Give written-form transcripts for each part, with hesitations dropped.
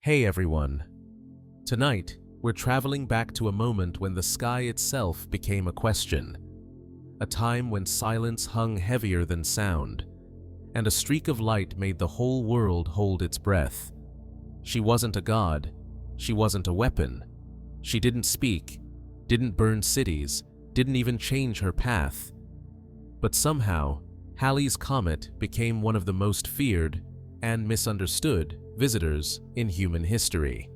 Hey everyone. Tonight, we're traveling back to a moment when the sky itself became a question. A time when silence hung heavier than sound, and a streak of light made the whole world hold its breath. She wasn't a god. She wasn't a weapon. She didn't speak, didn't burn cities, didn't even change her path. But somehow, Halley's comet became one of the most feared and misunderstood visitors in human history.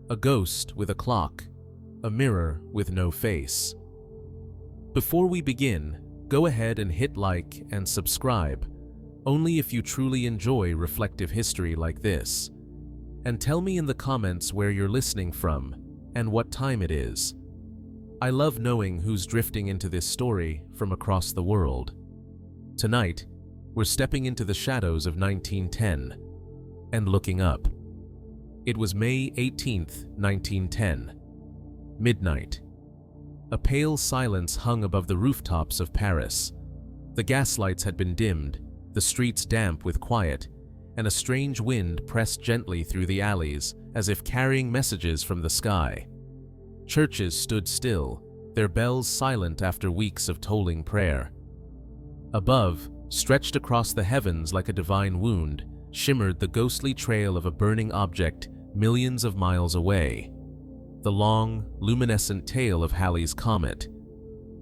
A ghost with a clock, a mirror with no face. Before we begin, go ahead and hit like and subscribe, only if you truly enjoy reflective history like this. And tell me in the comments where you're listening from and what time it is. I love knowing who's drifting into this story from across the world. Tonight, we're stepping into the shadows of 1910 and looking up. It was May 18th, 1910. Midnight. A pale silence hung above the rooftops of Paris. The gaslights had been dimmed, the streets damp with quiet, and a strange wind pressed gently through the alleys as if carrying messages from the sky. Churches stood still, their bells silent after weeks of tolling prayer. Above, stretched across the heavens like a divine wound, shimmered the ghostly trail of a burning object millions of miles away. The long, luminescent tail of Halley's comet.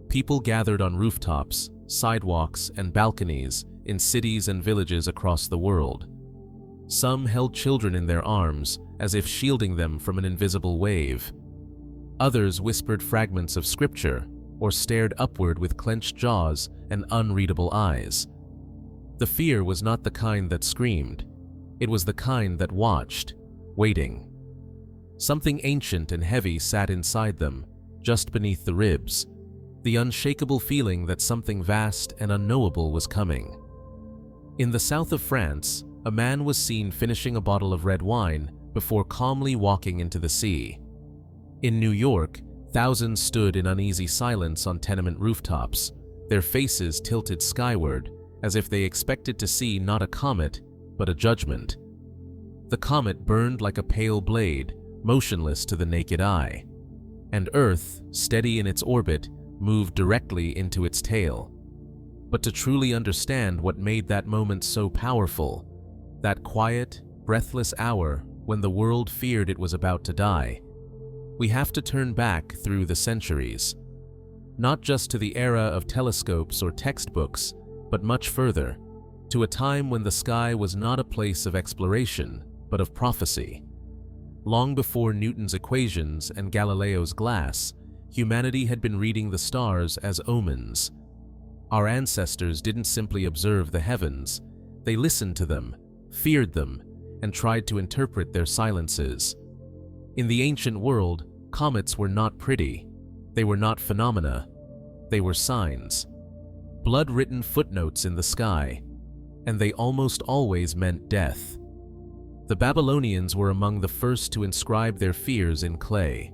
People gathered on rooftops, sidewalks, and balconies in cities and villages across the world. Some held children in their arms as if shielding them from an invisible wave. Others whispered fragments of scripture or stared upward with clenched jaws and unreadable eyes. The fear was not the kind that screamed. It was the kind that watched, waiting. Something ancient and heavy sat inside them, just beneath the ribs, the unshakable feeling that something vast and unknowable was coming. In the south of France, a man was seen finishing a bottle of red wine before calmly walking into the sea. In New York, thousands stood in uneasy silence on tenement rooftops, their faces tilted skyward as if they expected to see not a comet, but a judgment. The comet burned like a pale blade, motionless to the naked eye, and Earth, steady in its orbit, moved directly into its tail. But to truly understand what made that moment so powerful, that quiet, breathless hour when the world feared it was about to die, we have to turn back through the centuries. Not just to the era of telescopes or textbooks, but much further, to a time when the sky was not a place of exploration, but of prophecy. Long before Newton's equations and Galileo's glass, humanity had been reading the stars as omens. Our ancestors didn't simply observe the heavens, they listened to them, feared them, and tried to interpret their silences. In the ancient world, comets were not pretty. They were not phenomena. They were signs. Blood-written footnotes in the sky, and they almost always meant death. The Babylonians were among the first to inscribe their fears in clay.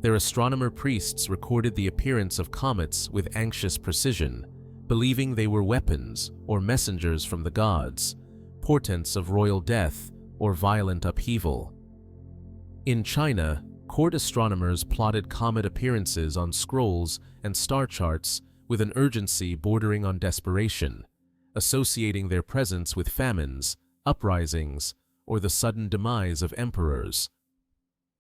Their astronomer priests recorded the appearance of comets with anxious precision, believing they were weapons or messengers from the gods, portents of royal death or violent upheaval. In China, court astronomers plotted comet appearances on scrolls and star charts with an urgency bordering on desperation, associating their presence with famines, uprisings, or the sudden demise of emperors.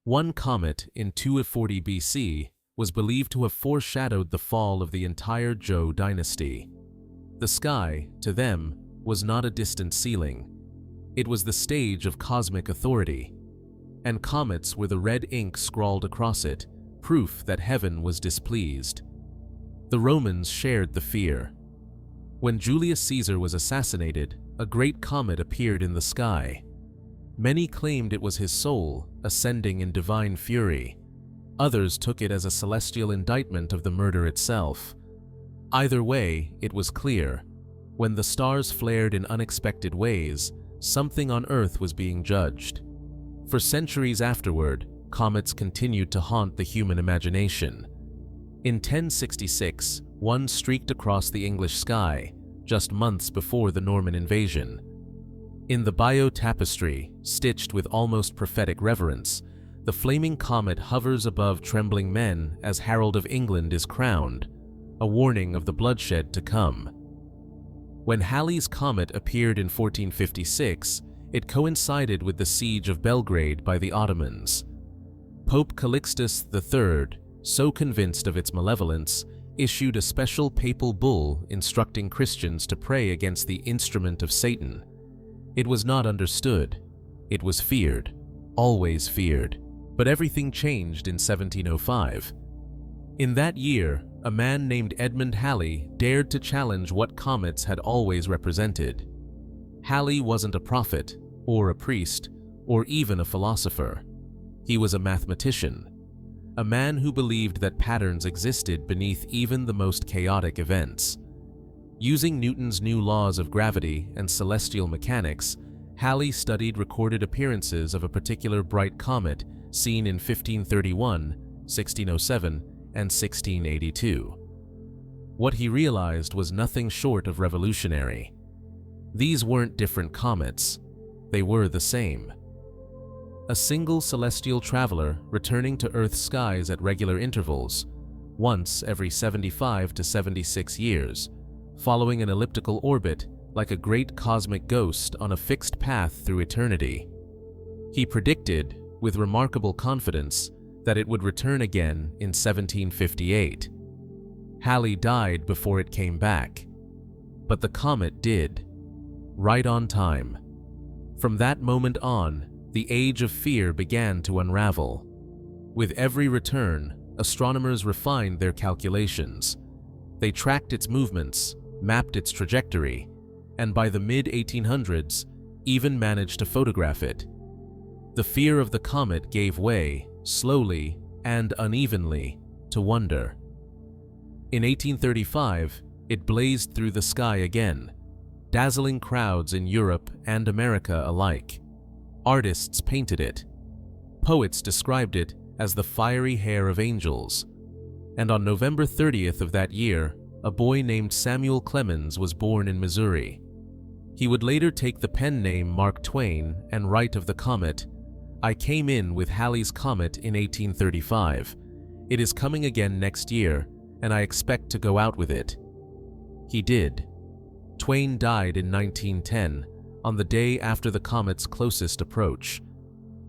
One comet in 240 BC was believed to have foreshadowed the fall of the entire Zhou dynasty. The sky, to them, was not a distant ceiling. It was the stage of cosmic authority, and comets were the red ink scrawled across it, proof that heaven was displeased. The Romans shared the fear. When Julius Caesar was assassinated, a great comet appeared in the sky. Many claimed it was his soul, ascending in divine fury. Others took it as a celestial indictment of the murder itself. Either way, it was clear. When the stars flared in unexpected ways, something on Earth was being judged. For centuries afterward, comets continued to haunt the human imagination. In 1066, one streaked across the English sky, just months before the Norman invasion. In the Bayeux tapestry, stitched with almost prophetic reverence, the flaming comet hovers above trembling men as Harold of England is crowned, a warning of the bloodshed to come. When Halley's comet appeared in 1456, it coincided with the siege of Belgrade by the Ottomans. Pope Calixtus III, so convinced of its malevolence, issued a special papal bull instructing Christians to pray against the instrument of Satan. It was not understood. It was feared, always feared. But everything changed in 1705. In that year, a man named Edmund Halley dared to challenge what comets had always represented. Halley wasn't a prophet, or a priest, or even a philosopher. He was a mathematician, a man who believed that patterns existed beneath even the most chaotic events. Using Newton's new laws of gravity and celestial mechanics, Halley studied recorded appearances of a particular bright comet seen in 1531, 1607, and 1682. What he realized was nothing short of revolutionary. These weren't different comets, they were the same. A single celestial traveler returning to Earth's skies at regular intervals, once every 75 to 76 years, following an elliptical orbit like a great cosmic ghost on a fixed path through eternity. He predicted, with remarkable confidence, that it would return again in 1758. Halley died before it came back, but the comet did, right on time. From that moment on, the age of fear began to unravel. With every return, astronomers refined their calculations. They tracked its movements, mapped its trajectory, and by the mid-1800s, even managed to photograph it. The fear of the comet gave way, slowly and unevenly, to wonder. In 1835, it blazed through the sky again, dazzling crowds in Europe and America alike. Artists painted it. Poets described it as the fiery hair of angels. And on November 30th of that year, a boy named Samuel Clemens was born in Missouri. He would later take the pen name Mark Twain and write of the comet, "I came in with Halley's comet in 1835. It is coming again next year, and I expect to go out with it." He did. Twain died in 1910, on the day after the comet's closest approach.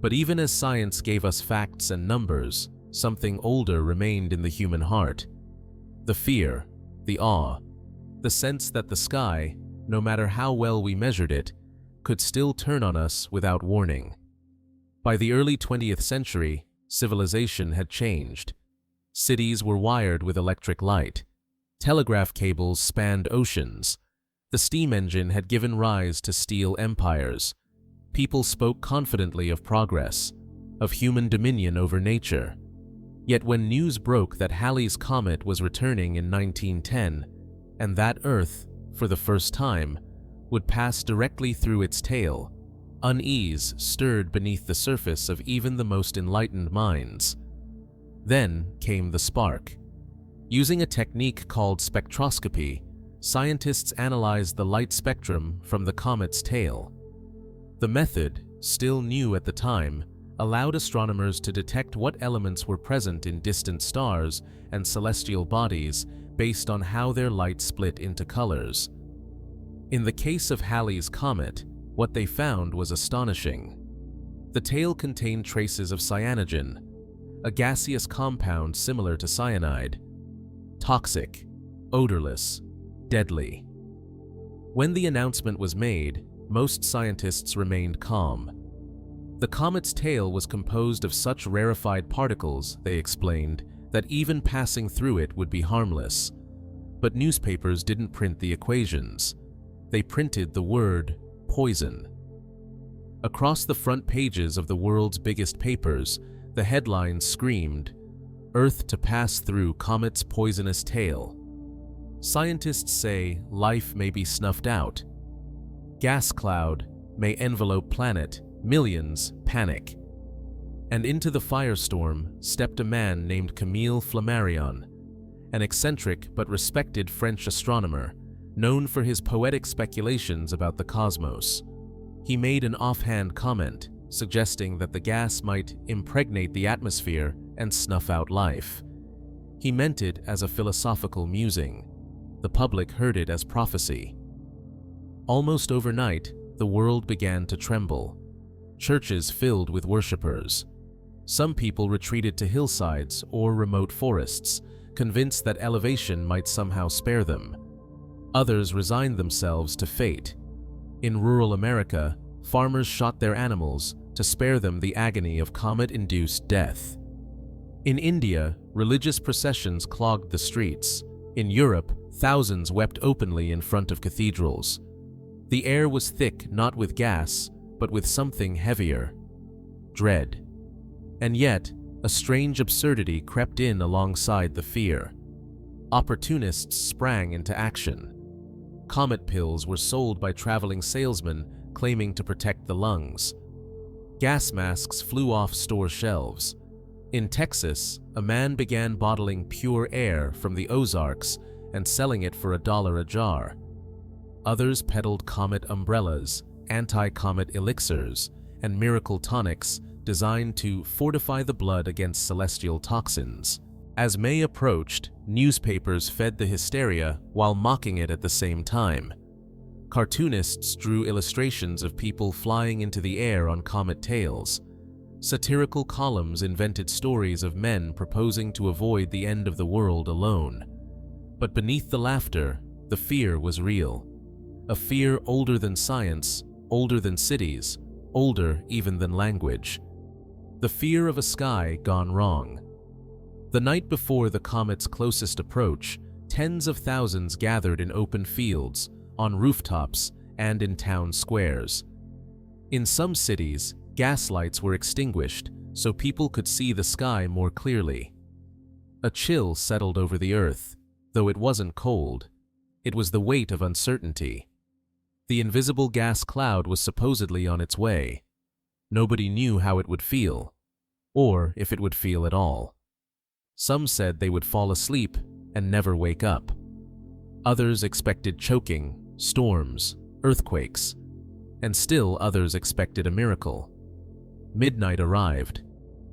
But even as science gave us facts and numbers, something older remained in the human heart. The fear, the awe, the sense that the sky, no matter how well we measured it, could still turn on us without warning. By the early 20th century, civilization had changed. Cities were wired with electric light. Telegraph cables spanned oceans. The steam engine had given rise to steel empires. People spoke confidently of progress, of human dominion over nature. Yet when news broke that Halley's comet was returning in 1910, and that Earth, for the first time, would pass directly through its tail, unease stirred beneath the surface of even the most enlightened minds. Then came the spark. Using a technique called spectroscopy, scientists analyzed the light spectrum from the comet's tail. The method, still new at the time, allowed astronomers to detect what elements were present in distant stars and celestial bodies based on how their light split into colors. In the case of Halley's comet, what they found was astonishing. The tail contained traces of cyanogen, a gaseous compound similar to cyanide. Toxic, odorless, deadly. When the announcement was made, most scientists remained calm. The comet's tail was composed of such rarefied particles, they explained, that even passing through it would be harmless. But newspapers didn't print the equations. They printed the word poison. Across the front pages of the world's biggest papers, the headlines screamed, "Earth to pass through comet's poisonous tail." Scientists say life may be snuffed out. Gas cloud may envelope planet, millions panic. And into the firestorm stepped a man named Camille Flammarion, an eccentric but respected French astronomer, known for his poetic speculations about the cosmos. He made an offhand comment, suggesting that the gas might impregnate the atmosphere and snuff out life. He meant it as a philosophical musing. The public heard it as prophecy. Almost overnight, the world began to tremble. Churches filled with worshippers. Some people retreated to hillsides or remote forests, convinced that elevation might somehow spare them. Others resigned themselves to fate. In rural America, farmers shot their animals to spare them the agony of comet-induced death. In India, religious processions clogged the streets. In Europe, thousands wept openly in front of cathedrals. The air was thick not with gas, but with something heavier: dread. And yet, a strange absurdity crept in alongside the fear. Opportunists sprang into action. Comet pills were sold by traveling salesmen claiming to protect the lungs. Gas masks flew off store shelves. In Texas, a man began bottling pure air from the Ozarks and selling it for $1 a jar. Others peddled comet umbrellas, anti-comet elixirs, and miracle tonics designed to fortify the blood against celestial toxins. As May approached, newspapers fed the hysteria while mocking it at the same time. Cartoonists drew illustrations of people flying into the air on comet tails. Satirical columns invented stories of men proposing to avoid the end of the world alone. But beneath the laughter, the fear was real. A fear older than science, older than cities, older even than language. The fear of a sky gone wrong. The night before the comet's closest approach, tens of thousands gathered in open fields, on rooftops, and in town squares. In some cities, gas lights were extinguished so people could see the sky more clearly. A chill settled over the earth, though it wasn't cold. It was the weight of uncertainty. The invisible gas cloud was supposedly on its way. Nobody knew how it would feel, or if it would feel at all. Some said they would fall asleep and never wake up. Others expected choking, storms, earthquakes, and still others expected a miracle. Midnight arrived.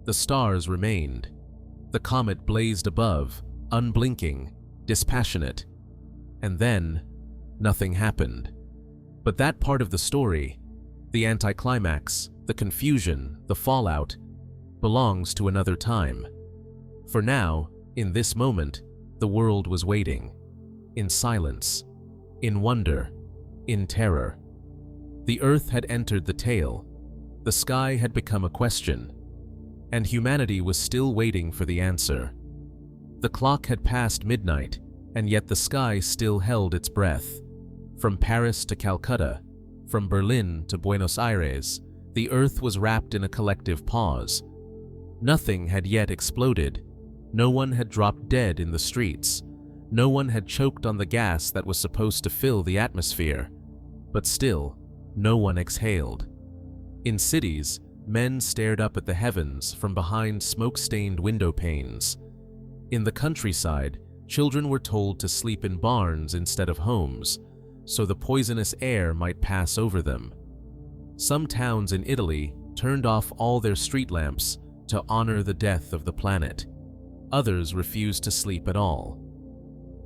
The stars remained. The comet blazed above, unblinking, dispassionate. And then, nothing happened. But that part of the story, the anticlimax, the confusion, the fallout, belongs to another time. For now, in this moment, the world was waiting. In silence, in wonder, in terror. The earth had entered the tale. The sky had become a question. And humanity was still waiting for the answer. The clock had passed midnight, and yet the sky still held its breath. From Paris to Calcutta, from Berlin to Buenos Aires, the earth was wrapped in a collective pause. Nothing had yet exploded. No one had dropped dead in the streets. No one had choked on the gas that was supposed to fill the atmosphere. But still, no one exhaled. In cities, men stared up at the heavens from behind smoke-stained window panes. In the countryside, children were told to sleep in barns instead of homes, so the poisonous air might pass over them. Some towns in Italy turned off all their street lamps to honor the death of the planet. Others refused to sleep at all.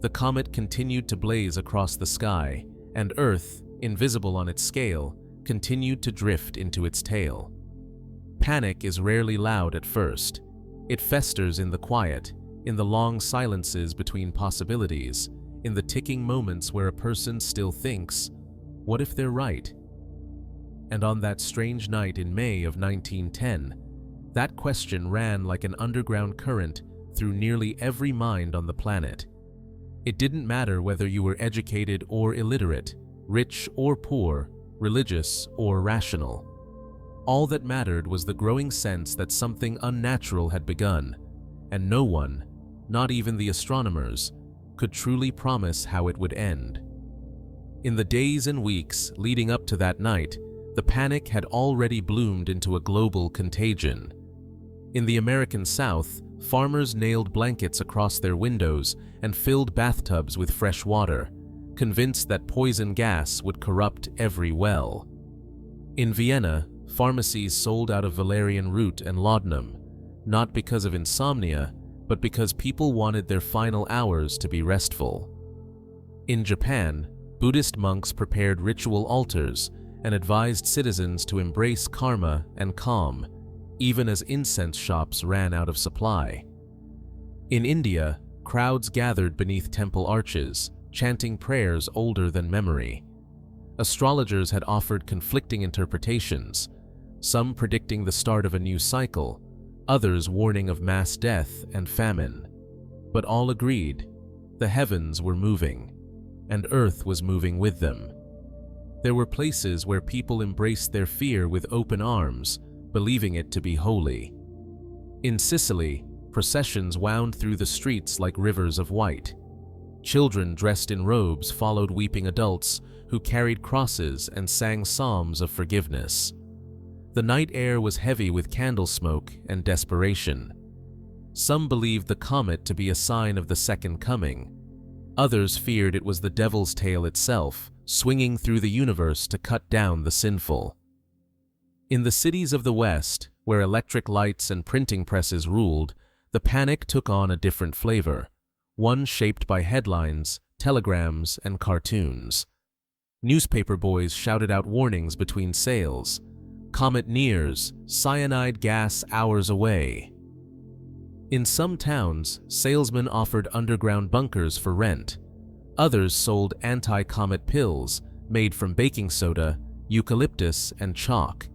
The comet continued to blaze across the sky, and Earth, invisible on its scale, continued to drift into its tail. Panic is rarely loud at first. It festers in the quiet, in the long silences between possibilities, in the ticking moments where a person still thinks, what if they're right? And on that strange night in May of 1910, that question ran like an underground current through nearly every mind on the planet. It didn't matter whether you were educated or illiterate, rich or poor, religious or rational. All that mattered was the growing sense that something unnatural had begun, and no one, not even the astronomers, could truly promise how it would end. In the days and weeks leading up to that night, the panic had already bloomed into a global contagion. In the American South, farmers nailed blankets across their windows and filled bathtubs with fresh water, convinced that poison gas would corrupt every well. In Vienna, pharmacies sold out of valerian root and laudanum, not because of insomnia, but because people wanted their final hours to be restful. In Japan, Buddhist monks prepared ritual altars and advised citizens to embrace karma and calm, even as incense shops ran out of supply. In India, crowds gathered beneath temple arches, chanting prayers older than memory. Astrologers had offered conflicting interpretations, some predicting the start of a new cycle, others warning of mass death and famine. But all agreed, the heavens were moving, and Earth was moving with them. There were places where people embraced their fear with open arms, believing it to be holy. In Sicily, processions wound through the streets like rivers of white. Children dressed in robes followed weeping adults who carried crosses and sang psalms of forgiveness. The night air was heavy with candle smoke and desperation. Some believed the comet to be a sign of the second coming. Others feared it was the devil's tail itself, swinging through the universe to cut down the sinful. In the cities of the West, where electric lights and printing presses ruled, the panic took on a different flavor, one shaped by headlines, telegrams, and cartoons. Newspaper boys shouted out warnings between sales. Comet nears, cyanide gas hours away. In some towns, salesmen offered underground bunkers for rent. Others sold anti-comet pills made from baking soda, eucalyptus, and chalk.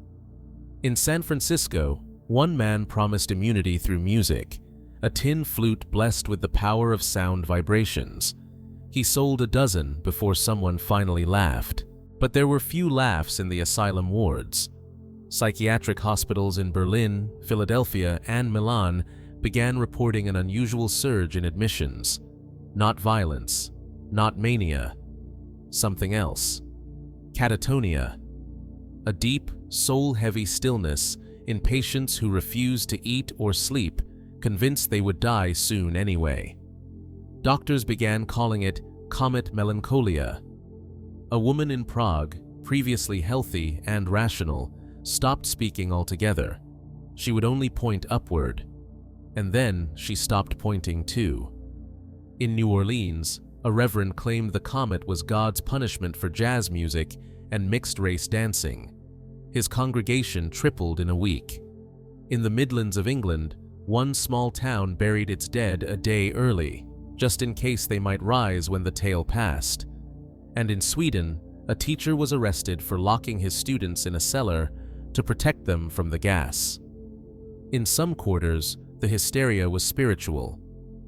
In San Francisco, one man promised immunity through music, a tin flute blessed with the power of sound vibrations. He sold a dozen before someone finally laughed. But there were few laughs in the asylum wards. Psychiatric hospitals in Berlin, Philadelphia, and Milan began reporting an unusual surge in admissions. Not violence, not mania, something else. Catatonia. A deep, soul-heavy stillness in patients who refused to eat or sleep, convinced they would die soon anyway. Doctors began calling it comet melancholia. A woman in Prague, previously healthy and rational, stopped speaking altogether. She would only point upward. And then she stopped pointing too. In New Orleans, a reverend claimed the comet was God's punishment for jazz music and mixed-race dancing. His congregation tripled in a week. In the Midlands of England, one small town buried its dead a day early, just in case they might rise when the tail passed. And in Sweden, a teacher was arrested for locking his students in a cellar to protect them from the gas. In some quarters, the hysteria was spiritual.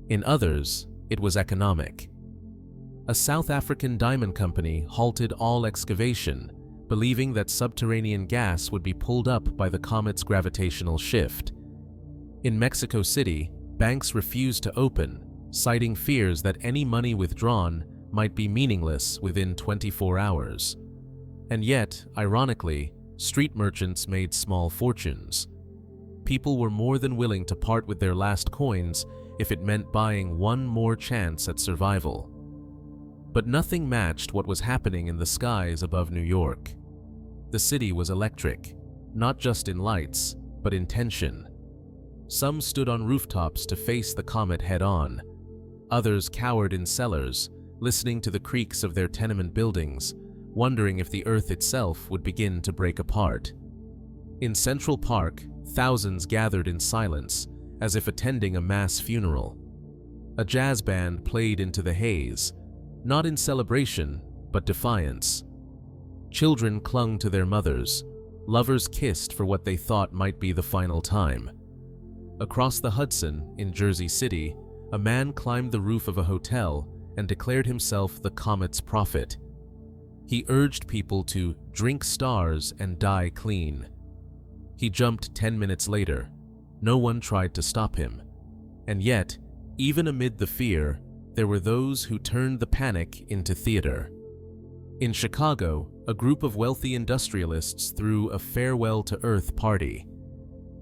In others, it was economic. A South African diamond company halted all excavation, believing that subterranean gas would be pulled up by the comet's gravitational shift. In Mexico City, banks refused to open, citing fears that any money withdrawn might be meaningless within 24 hours. And yet, ironically, street merchants made small fortunes. People were more than willing to part with their last coins if it meant buying one more chance at survival. But nothing matched what was happening in the skies above New York. The city was electric, not just in lights, but in tension. Some stood on rooftops to face the comet head-on. Others cowered in cellars, listening to the creaks of their tenement buildings, wondering if the earth itself would begin to break apart. In Central Park, thousands gathered in silence, as if attending a mass funeral. A jazz band played into the haze, not in celebration, but defiance. Children clung to their mothers. Lovers kissed for what they thought might be the final time. Across the Hudson, in Jersey City, a man climbed the roof of a hotel and declared himself the comet's prophet. He urged people to drink stars and die clean. He jumped 10 minutes later. No one tried to stop him. And yet, even amid the fear, there were those who turned the panic into theater. In Chicago, a group of wealthy industrialists threw a farewell to Earth party.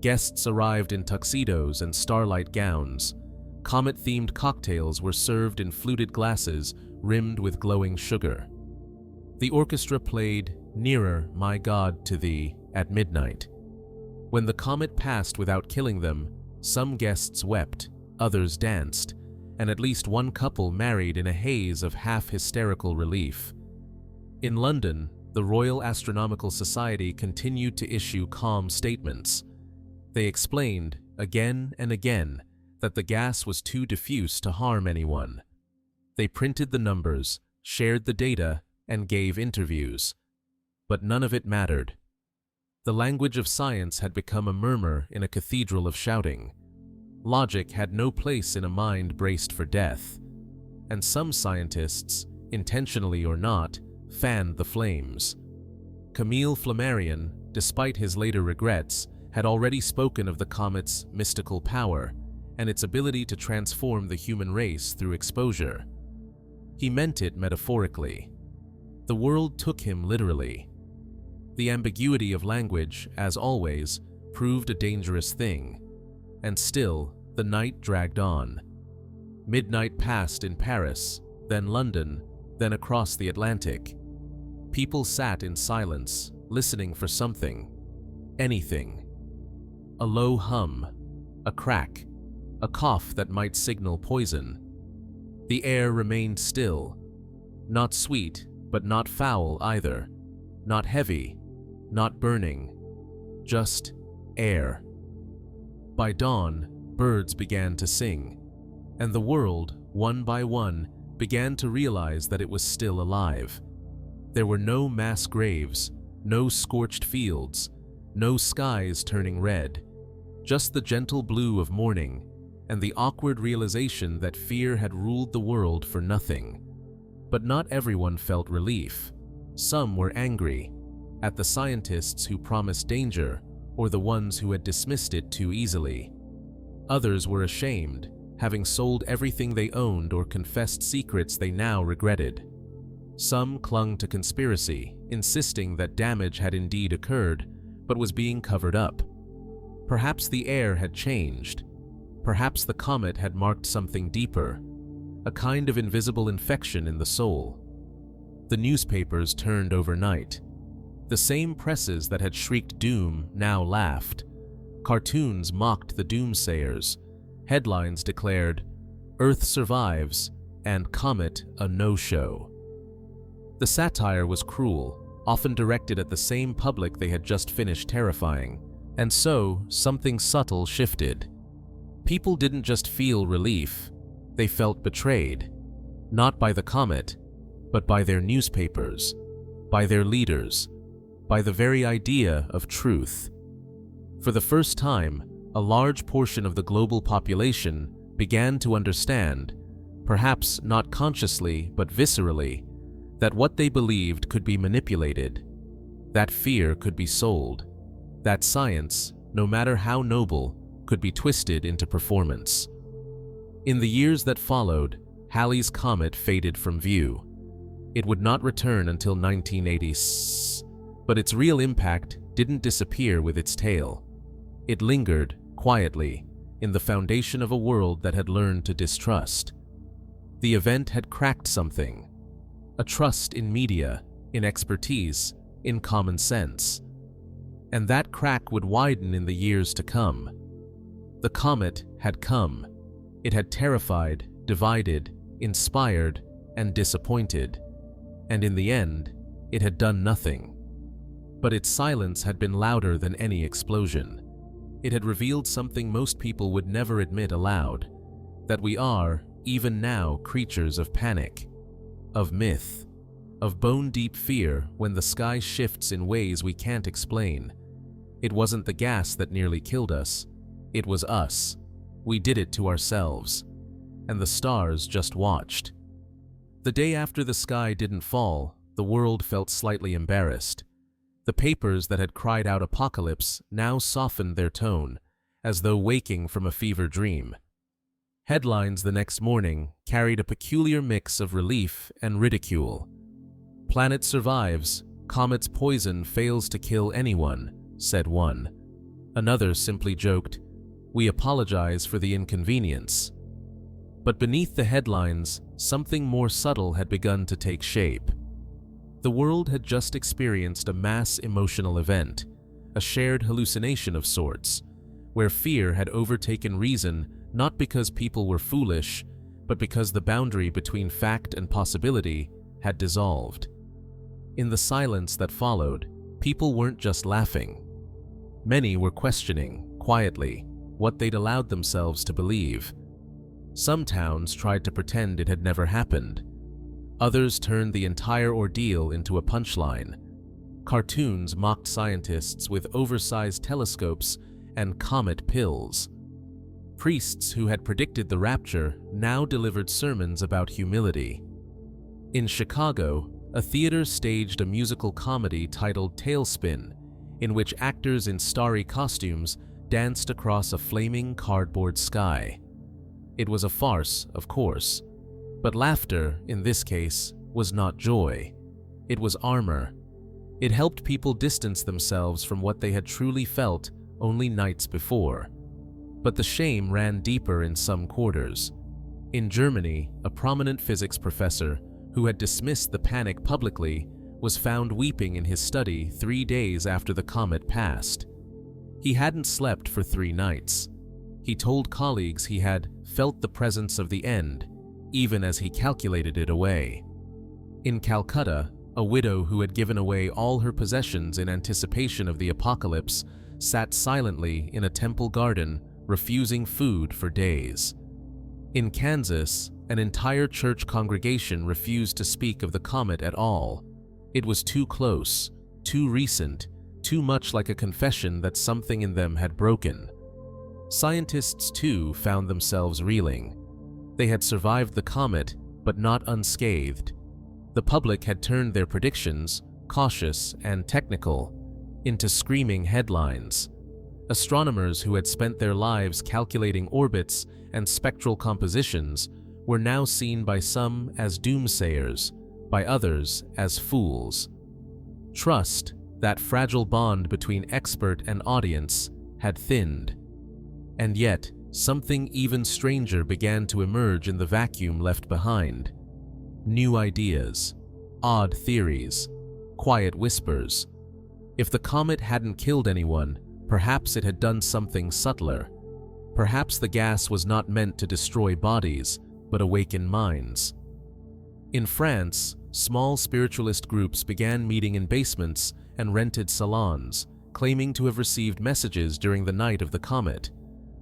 Guests arrived in tuxedos and starlight gowns. Comet-themed cocktails were served in fluted glasses rimmed with glowing sugar. The orchestra played "Nearer, my God, to thee," at midnight. When the comet passed without killing them, some guests wept, others danced, and at least one couple married in a haze of half-hysterical relief. In London, the Royal Astronomical Society continued to issue calm statements. They explained, again and again, that the gas was too diffuse to harm anyone. They printed the numbers, shared the data, and gave interviews. But none of it mattered. The language of science had become a murmur in a cathedral of shouting. Logic had no place in a mind braced for death. And some scientists, intentionally or not, fanned the flames. Camille Flammarion, despite his later regrets, had already spoken of the comet's mystical power and its ability to transform the human race through exposure. He meant it metaphorically. The world took him literally. The ambiguity of language, as always, proved a dangerous thing. And still, the night dragged on. Midnight passed in Paris, then London, then across the Atlantic. People sat in silence, listening for something. Anything. A low hum, a crack, a cough that might signal poison. The air remained still. Not sweet, but not foul either. Not heavy, not burning. Just air. By dawn, birds began to sing, and the world, one by one, began to realize that it was still alive. There were no mass graves, no scorched fields, no skies turning red, just the gentle blue of morning and the awkward realization that fear had ruled the world for nothing. But not everyone felt relief. Some were angry, at the scientists who promised danger or the ones who had dismissed it too easily. Others were ashamed, having sold everything they owned or confessed secrets they now regretted. Some clung to conspiracy, insisting that damage had indeed occurred, but was being covered up. Perhaps the air had changed. Perhaps the comet had marked something deeper, a kind of invisible infection in the soul. The newspapers turned overnight. The same presses that had shrieked doom now laughed. Cartoons mocked the doomsayers. Headlines declared, "Earth survives," and "Comet a no-show." The satire was cruel, often directed at the same public they had just finished terrifying. And so, something subtle shifted. People didn't just feel relief, they felt betrayed. Not by the comet, but by their newspapers, by their leaders, by the very idea of truth. For the first time, a large portion of the global population began to understand, perhaps not consciously but viscerally, that what they believed could be manipulated, that fear could be sold, that science, no matter how noble, could be twisted into performance. In the years that followed, Halley's comet faded from view. It would not return until 1980, but its real impact didn't disappear with its tail. It lingered, quietly, in the foundation of a world that had learned to distrust. The event had cracked something, a trust in media, in expertise, in common sense. And that crack would widen in the years to come. The comet had come. It had terrified, divided, inspired, and disappointed. And in the end, it had done nothing. But its silence had been louder than any explosion. It had revealed something most people would never admit aloud, that we are, even now, creatures of panic, of myth, of bone-deep fear when the sky shifts in ways we can't explain. It wasn't the gas that nearly killed us. It was us. We did it to ourselves. And the stars just watched. The day after the sky didn't fall, the world felt slightly embarrassed. The papers that had cried out apocalypse now softened their tone, as though waking from a fever dream. Headlines the next morning carried a peculiar mix of relief and ridicule. "Planet survives, comet's poison fails to kill anyone," said one. Another simply joked, "We apologize for the inconvenience." But beneath the headlines, something more subtle had begun to take shape. The world had just experienced a mass emotional event, a shared hallucination of sorts, where fear had overtaken reason not because people were foolish, but because the boundary between fact and possibility had dissolved. In the silence that followed, people weren't just laughing. Many were questioning, quietly, what they'd allowed themselves to believe. Some towns tried to pretend it had never happened. Others turned the entire ordeal into a punchline. Cartoons mocked scientists with oversized telescopes and comet pills. Priests who had predicted the rapture now delivered sermons about humility. In Chicago, a theater staged a musical comedy titled Tailspin, in which actors in starry costumes danced across a flaming cardboard sky. It was a farce, of course, but laughter, in this case, was not joy. It was armor. It helped people distance themselves from what they had truly felt only nights before. But the shame ran deeper in some quarters. In Germany, a prominent physics professor who had dismissed the panic publicly was found weeping in his study 3 days after the comet passed. He hadn't slept for 3 nights. He told colleagues he had felt the presence of the end, even as he calculated it away. In Calcutta, a widow who had given away all her possessions in anticipation of the apocalypse sat silently in a temple garden, refusing food for days. In Kansas, an entire church congregation refused to speak of the comet at all. It was too close, too recent, too much like a confession that something in them had broken. Scientists, too, found themselves reeling. They had survived the comet, but not unscathed. The public had turned their predictions, cautious and technical, into screaming headlines. Astronomers who had spent their lives calculating orbits and spectral compositions were now seen by some as doomsayers, by others as fools. Trust, that fragile bond between expert and audience, had thinned. And yet, something even stranger began to emerge in the vacuum left behind. New ideas, odd theories, quiet whispers. If the comet hadn't killed anyone, perhaps it had done something subtler. Perhaps the gas was not meant to destroy bodies, but awaken minds. In France, small spiritualist groups began meeting in basements and rented salons, claiming to have received messages during the night of the comet.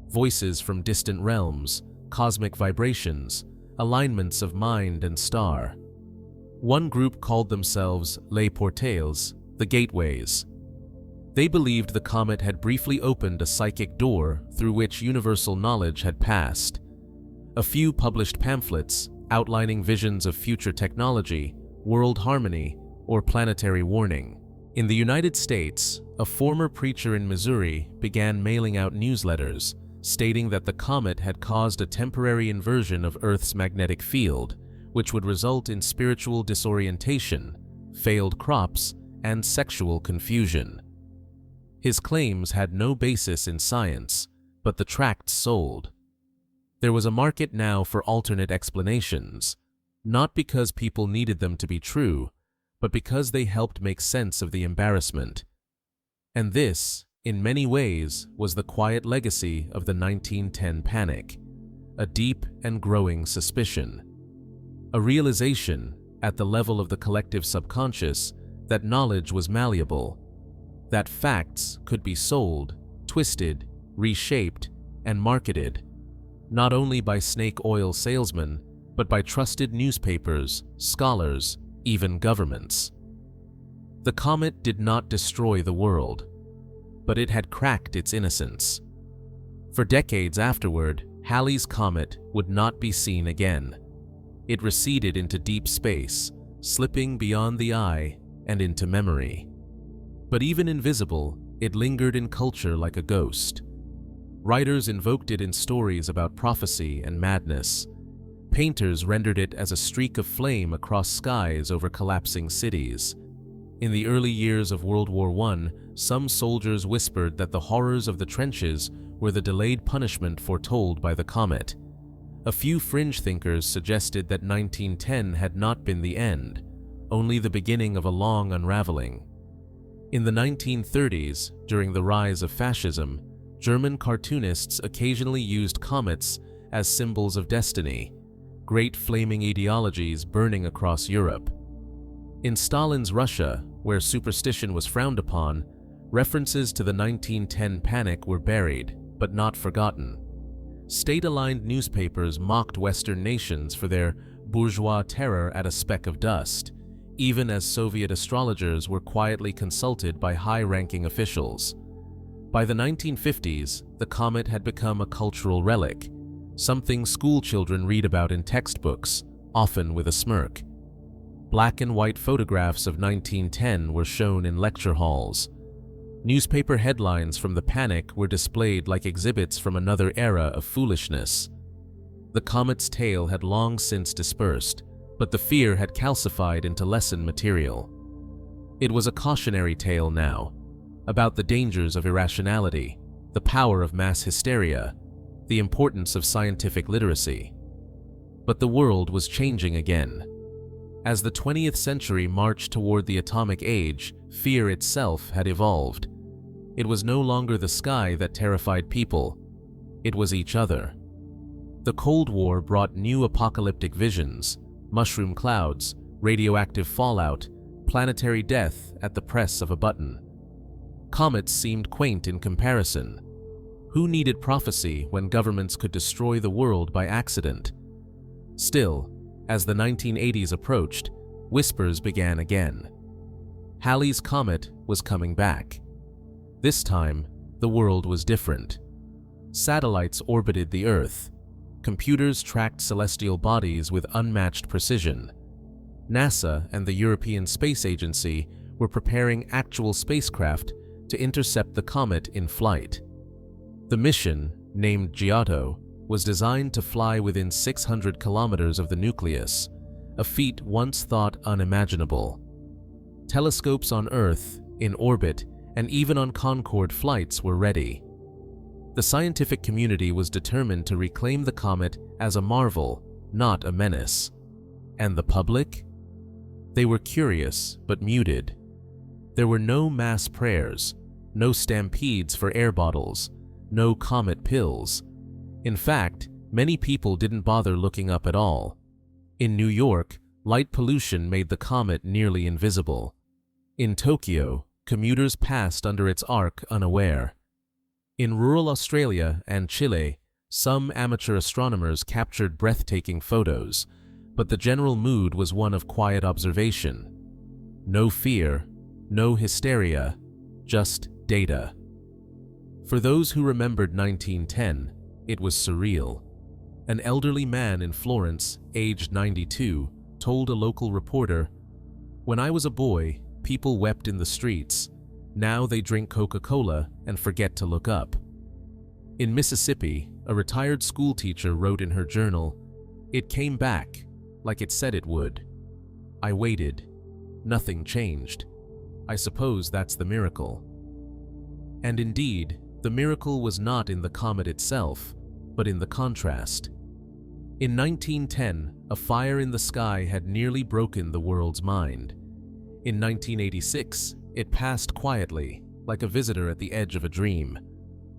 Voices from distant realms, cosmic vibrations, alignments of mind and star. One group called themselves Les Portails, the Gateways. They believed the comet had briefly opened a psychic door through which universal knowledge had passed. A few published pamphlets outlining visions of future technology, world harmony, or planetary warning. In the United States, a former preacher in Missouri began mailing out newsletters stating that the comet had caused a temporary inversion of Earth's magnetic field, which would result in spiritual disorientation, failed crops, and sexual confusion. His claims had no basis in science, but the tracts sold. There was a market now for alternate explanations, not because people needed them to be true, but because they helped make sense of the embarrassment. And this, in many ways, was the quiet legacy of the 1910 panic, a deep and growing suspicion. A realization, at the level of the collective subconscious, that knowledge was malleable, that facts could be sold, twisted, reshaped, and marketed, not only by snake oil salesmen, but by trusted newspapers, scholars, even governments. The comet did not destroy the world, but it had cracked its innocence. For decades afterward, Halley's comet would not be seen again. It receded into deep space, slipping beyond the eye and into memory. But even invisible, it lingered in culture like a ghost. Writers invoked it in stories about prophecy and madness. Painters rendered it as a streak of flame across skies over collapsing cities. In the early years of World War I, some soldiers whispered that the horrors of the trenches were the delayed punishment foretold by the comet. A few fringe thinkers suggested that 1910 had not been the end. only the beginning of a long unraveling. In the 1930s, during the rise of fascism, German cartoonists occasionally used comets as symbols of destiny, great flaming ideologies burning across Europe. In Stalin's Russia, where superstition was frowned upon, references to the 1910 panic were buried, but not forgotten. State-aligned newspapers mocked Western nations for their bourgeois terror at a speck of dust, even as Soviet astrologers were quietly consulted by high-ranking officials. By the 1950s, the comet had become a cultural relic, something schoolchildren read about in textbooks, often with a smirk. Black and white photographs of 1910 were shown in lecture halls. Newspaper headlines from the panic were displayed like exhibits from another era of foolishness. The comet's tail had long since dispersed, but the fear had calcified into lesson material. It was a cautionary tale now, about the dangers of irrationality, the power of mass hysteria, the importance of scientific literacy. But the world was changing again. As the 20th century marched toward the atomic age, fear itself had evolved. It was no longer the sky that terrified people, it was each other. The Cold War brought new apocalyptic visions, mushroom clouds, radioactive fallout, planetary death at the press of a button. Comets seemed quaint in comparison. Who needed prophecy when governments could destroy the world by accident? Still, as the 1980s approached, whispers began again. Halley's comet was coming back. This time, the world was different. Satellites orbited the Earth. Computers tracked celestial bodies with unmatched precision. NASA and the European Space Agency were preparing actual spacecraft to intercept the comet in flight. The mission, named Giotto, was designed to fly within 600 kilometers of the nucleus, a feat once thought unimaginable. Telescopes on Earth, in orbit, and even on Concorde flights were ready. The scientific community was determined to reclaim the comet as a marvel, not a menace. And the public? They were curious, but muted. There were no mass prayers, no stampedes for air bottles, no comet pills. In fact, many people didn't bother looking up at all. In New York, light pollution made the comet nearly invisible. In Tokyo, commuters passed under its arc unaware. In rural Australia and Chile, some amateur astronomers captured breathtaking photos, but the general mood was one of quiet observation. No fear, no hysteria, just data. For those who remembered 1910, it was surreal. An elderly man in Florence, aged 92, told a local reporter, "When I was a boy, people wept in the streets. Now they drink Coca-Cola and forget to look up." In Mississippi, a retired schoolteacher wrote in her journal, "It came back, like it said it would. I waited. Nothing changed. I suppose that's the miracle." And indeed, the miracle was not in the comet itself, but in the contrast. In 1910, a fire in the sky had nearly broken the world's mind. In 1986, it passed quietly, like a visitor at the edge of a dream.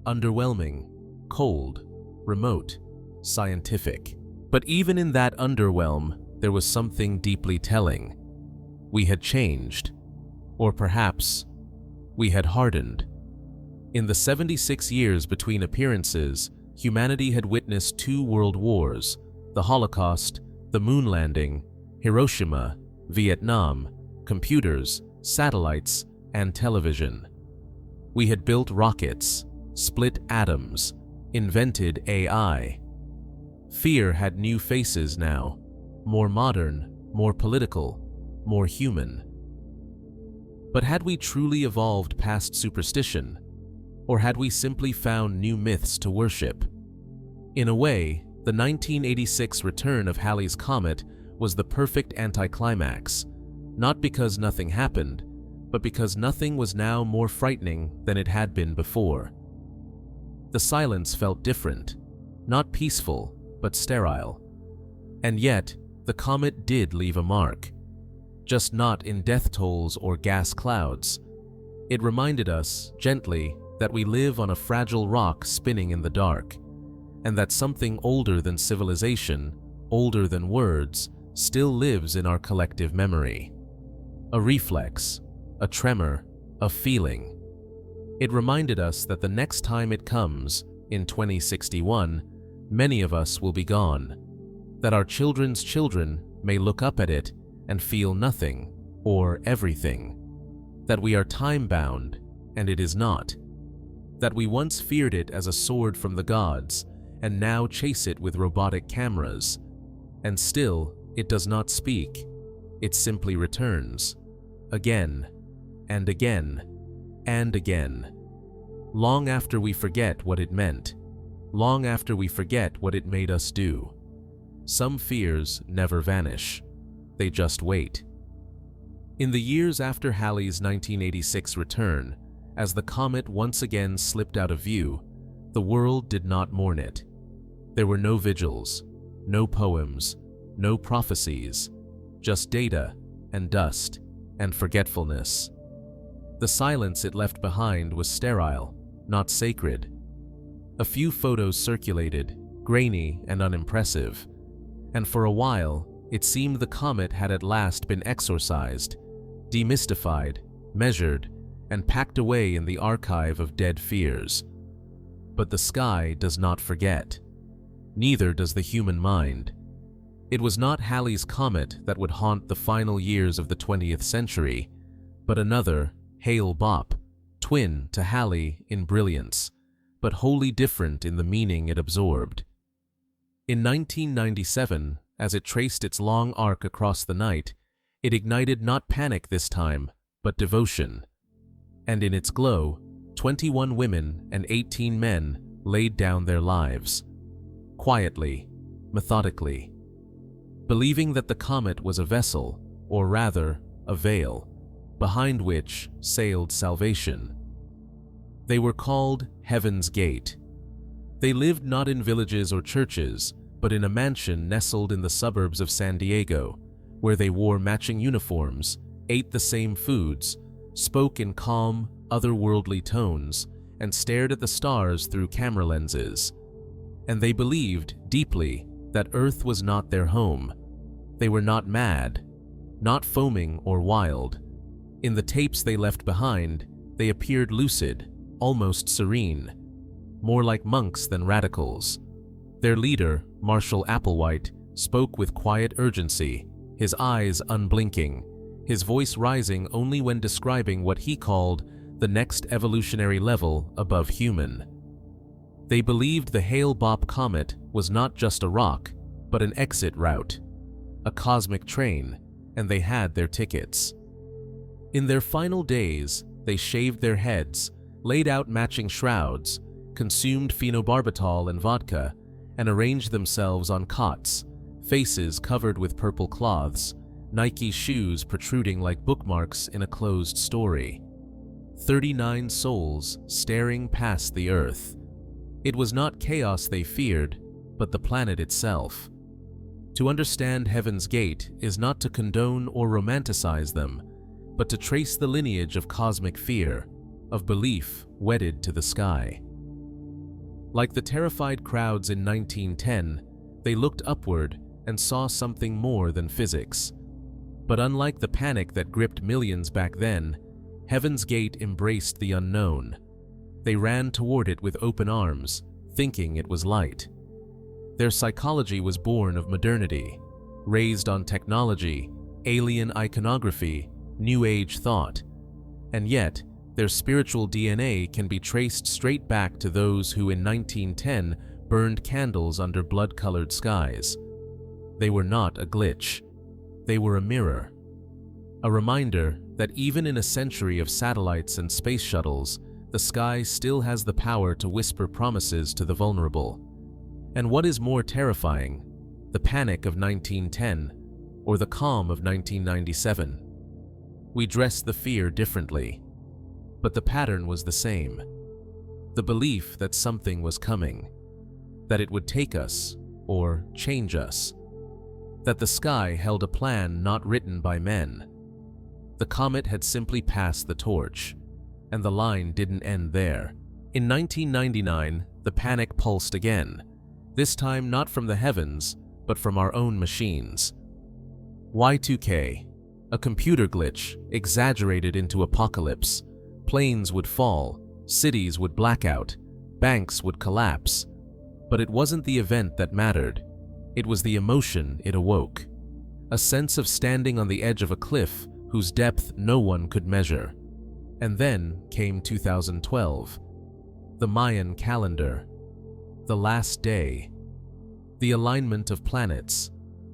Underwhelming, cold, remote, scientific. But even in that underwhelm, there was something deeply telling. We had changed. Or perhaps, we had hardened. In the 76 years between appearances, humanity had witnessed 2 world wars, the Holocaust, the moon landing, Hiroshima, Vietnam, computers, satellites, and television. We had built rockets, split atoms, invented AI. Fear had new faces now, more modern, more political, more human. But had we truly evolved past superstition? Or had we simply found new myths to worship? In a way, the 1986 return of Halley's Comet was the perfect anticlimax, not because nothing happened, but because nothing was now more frightening than it had been before. The silence felt different, not peaceful, but sterile. And yet, the comet did leave a mark. just not in death tolls or gas clouds. It reminded us, gently, that we live on a fragile rock spinning in the dark, and that something older than civilization, older than words, still lives in our collective memory. A reflex, a tremor, a feeling. It reminded us that the next time it comes, in 2061, many of us will be gone, that our children's children may look up at it and feel nothing or everything, that we are time-bound and it is not, that we once feared it as a sword from the gods and now chase it with robotic cameras, and still it does not speak, it simply returns, again and again and again, long after we forget what it meant, long after we forget what it made us do. Some fears never vanish, they just wait. In the years after Halley's 1986 return, as the comet once again slipped out of view, the world did not mourn it. There were no vigils, no poems, no prophecies, just data and dust and forgetfulness. The silence it left behind was sterile, not sacred. A few photos circulated, grainy and unimpressive, and for a while it seemed the comet had at last been exorcised, demystified, measured, and packed away in the archive of dead fears. But the sky does not forget. Neither does the human mind. It was not Halley's comet that would haunt the final years of the 20th century, but another, Hale-Bopp, twin to Halley in brilliance, but wholly different in the meaning it absorbed. In 1997, as it traced its long arc across the night, it ignited not panic this time, but devotion. And in its glow, 21 women and 18 men laid down their lives. Quietly, methodically. Believing that the comet was a vessel, or rather, a veil, behind which sailed salvation. They were called Heaven's Gate. They lived not in villages or churches, but in a mansion nestled in the suburbs of San Diego, where they wore matching uniforms, ate the same foods, spoke in calm, otherworldly tones, and stared at the stars through camera lenses. And they believed, deeply, that Earth was not their home. They were not mad, not foaming or wild. In the tapes they left behind, they appeared lucid, almost serene, more like monks than radicals. Their leader, Marshall Applewhite, spoke with quiet urgency, his eyes unblinking, his voice rising only when describing what he called the next evolutionary level above human. They believed the Hale-Bopp comet was not just a rock, but an exit route, a cosmic train, and they had their tickets. In their final days, they shaved their heads, laid out matching shrouds, consumed phenobarbital and vodka, and arranged themselves on cots, faces covered with purple cloths, Nike shoes protruding like bookmarks in a closed story. 39 souls staring past the Earth. It was not chaos they feared, but the planet itself. To understand Heaven's Gate is not to condone or romanticize them, but to trace the lineage of cosmic fear, of belief wedded to the sky. Like the terrified crowds in 1910, they looked upward and saw something more than physics. But unlike the panic that gripped millions back then, Heaven's Gate embraced the unknown. They ran toward it with open arms, thinking it was light. Their psychology was born of modernity, raised on technology, alien iconography, New Age thought. And yet, their spiritual DNA can be traced straight back to those who in 1910 burned candles under blood-colored skies. They were not a glitch. They were a mirror. A reminder that even in a century of satellites and space shuttles, the sky still has the power to whisper promises to the vulnerable. And what is more terrifying, the panic of 1910 or the calm of 1997? We dressed the fear differently, but the pattern was the same. The belief that something was coming, that it would take us or change us, that the sky held a plan not written by men, The comet had simply passed the torch, and the line didn't end there. In 1999, the panic pulsed again, this time not from the heavens, but from our own machines. Y2K, a computer glitch exaggerated into apocalypse. Planes would fall, cities would black out, banks would collapse. But it wasn't the event that mattered. It was the emotion it awoke. A sense of standing on the edge of a cliff whose depth no one could measure. And then came 2012. The Mayan calendar. The last day. The alignment of planets.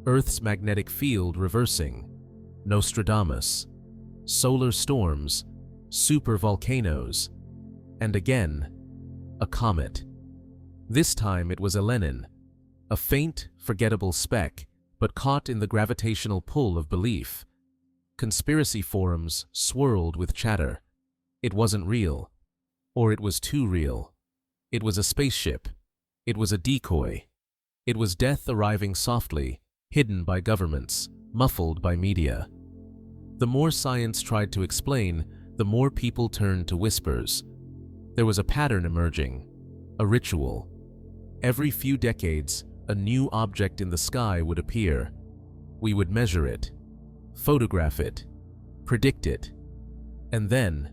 Earth's magnetic field reversing. Nostradamus. Solar storms. Supervolcanoes. And again, a comet. This time it was Elenin, a faint, forgettable speck, but caught in the gravitational pull of belief. Conspiracy forums swirled with chatter. It wasn't real. Or it was too real. It was a spaceship. It was a decoy. It was death arriving softly, hidden by governments, muffled by media. The more science tried to explain, the more people turned to whispers. There was a pattern emerging, a ritual. Every few decades, a new object in the sky would appear. We would measure it, photograph it, predict it, and then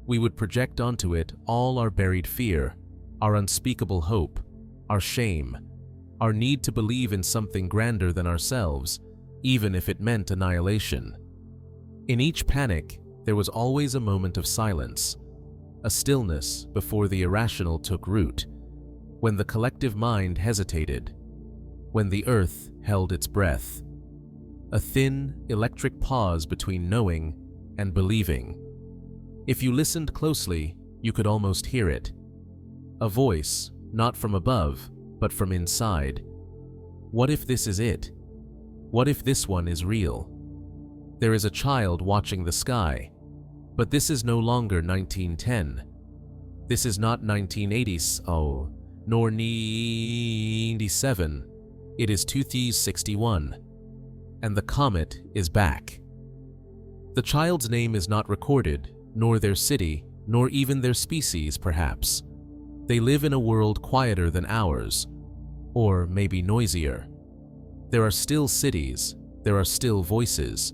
we would project onto it all our buried fear, our unspeakable hope, our shame, our need to believe in something grander than ourselves, even if it meant annihilation. In each panic, there was always a moment of silence, a stillness before the irrational took root, when the collective mind hesitated, when the earth held its breath. A thin, electric pause between knowing and believing. If you listened closely, you could almost hear it. A voice, not from above, but from inside. What if this is it? What if this one is real? There is a child watching the sky, but this is no longer 1910. This is not 1980s, nor 97. It is 2061. And the comet is back. The child's name is not recorded, nor their city, nor even their species, perhaps. They live in a world quieter than ours, or maybe noisier. There are still cities, there are still voices,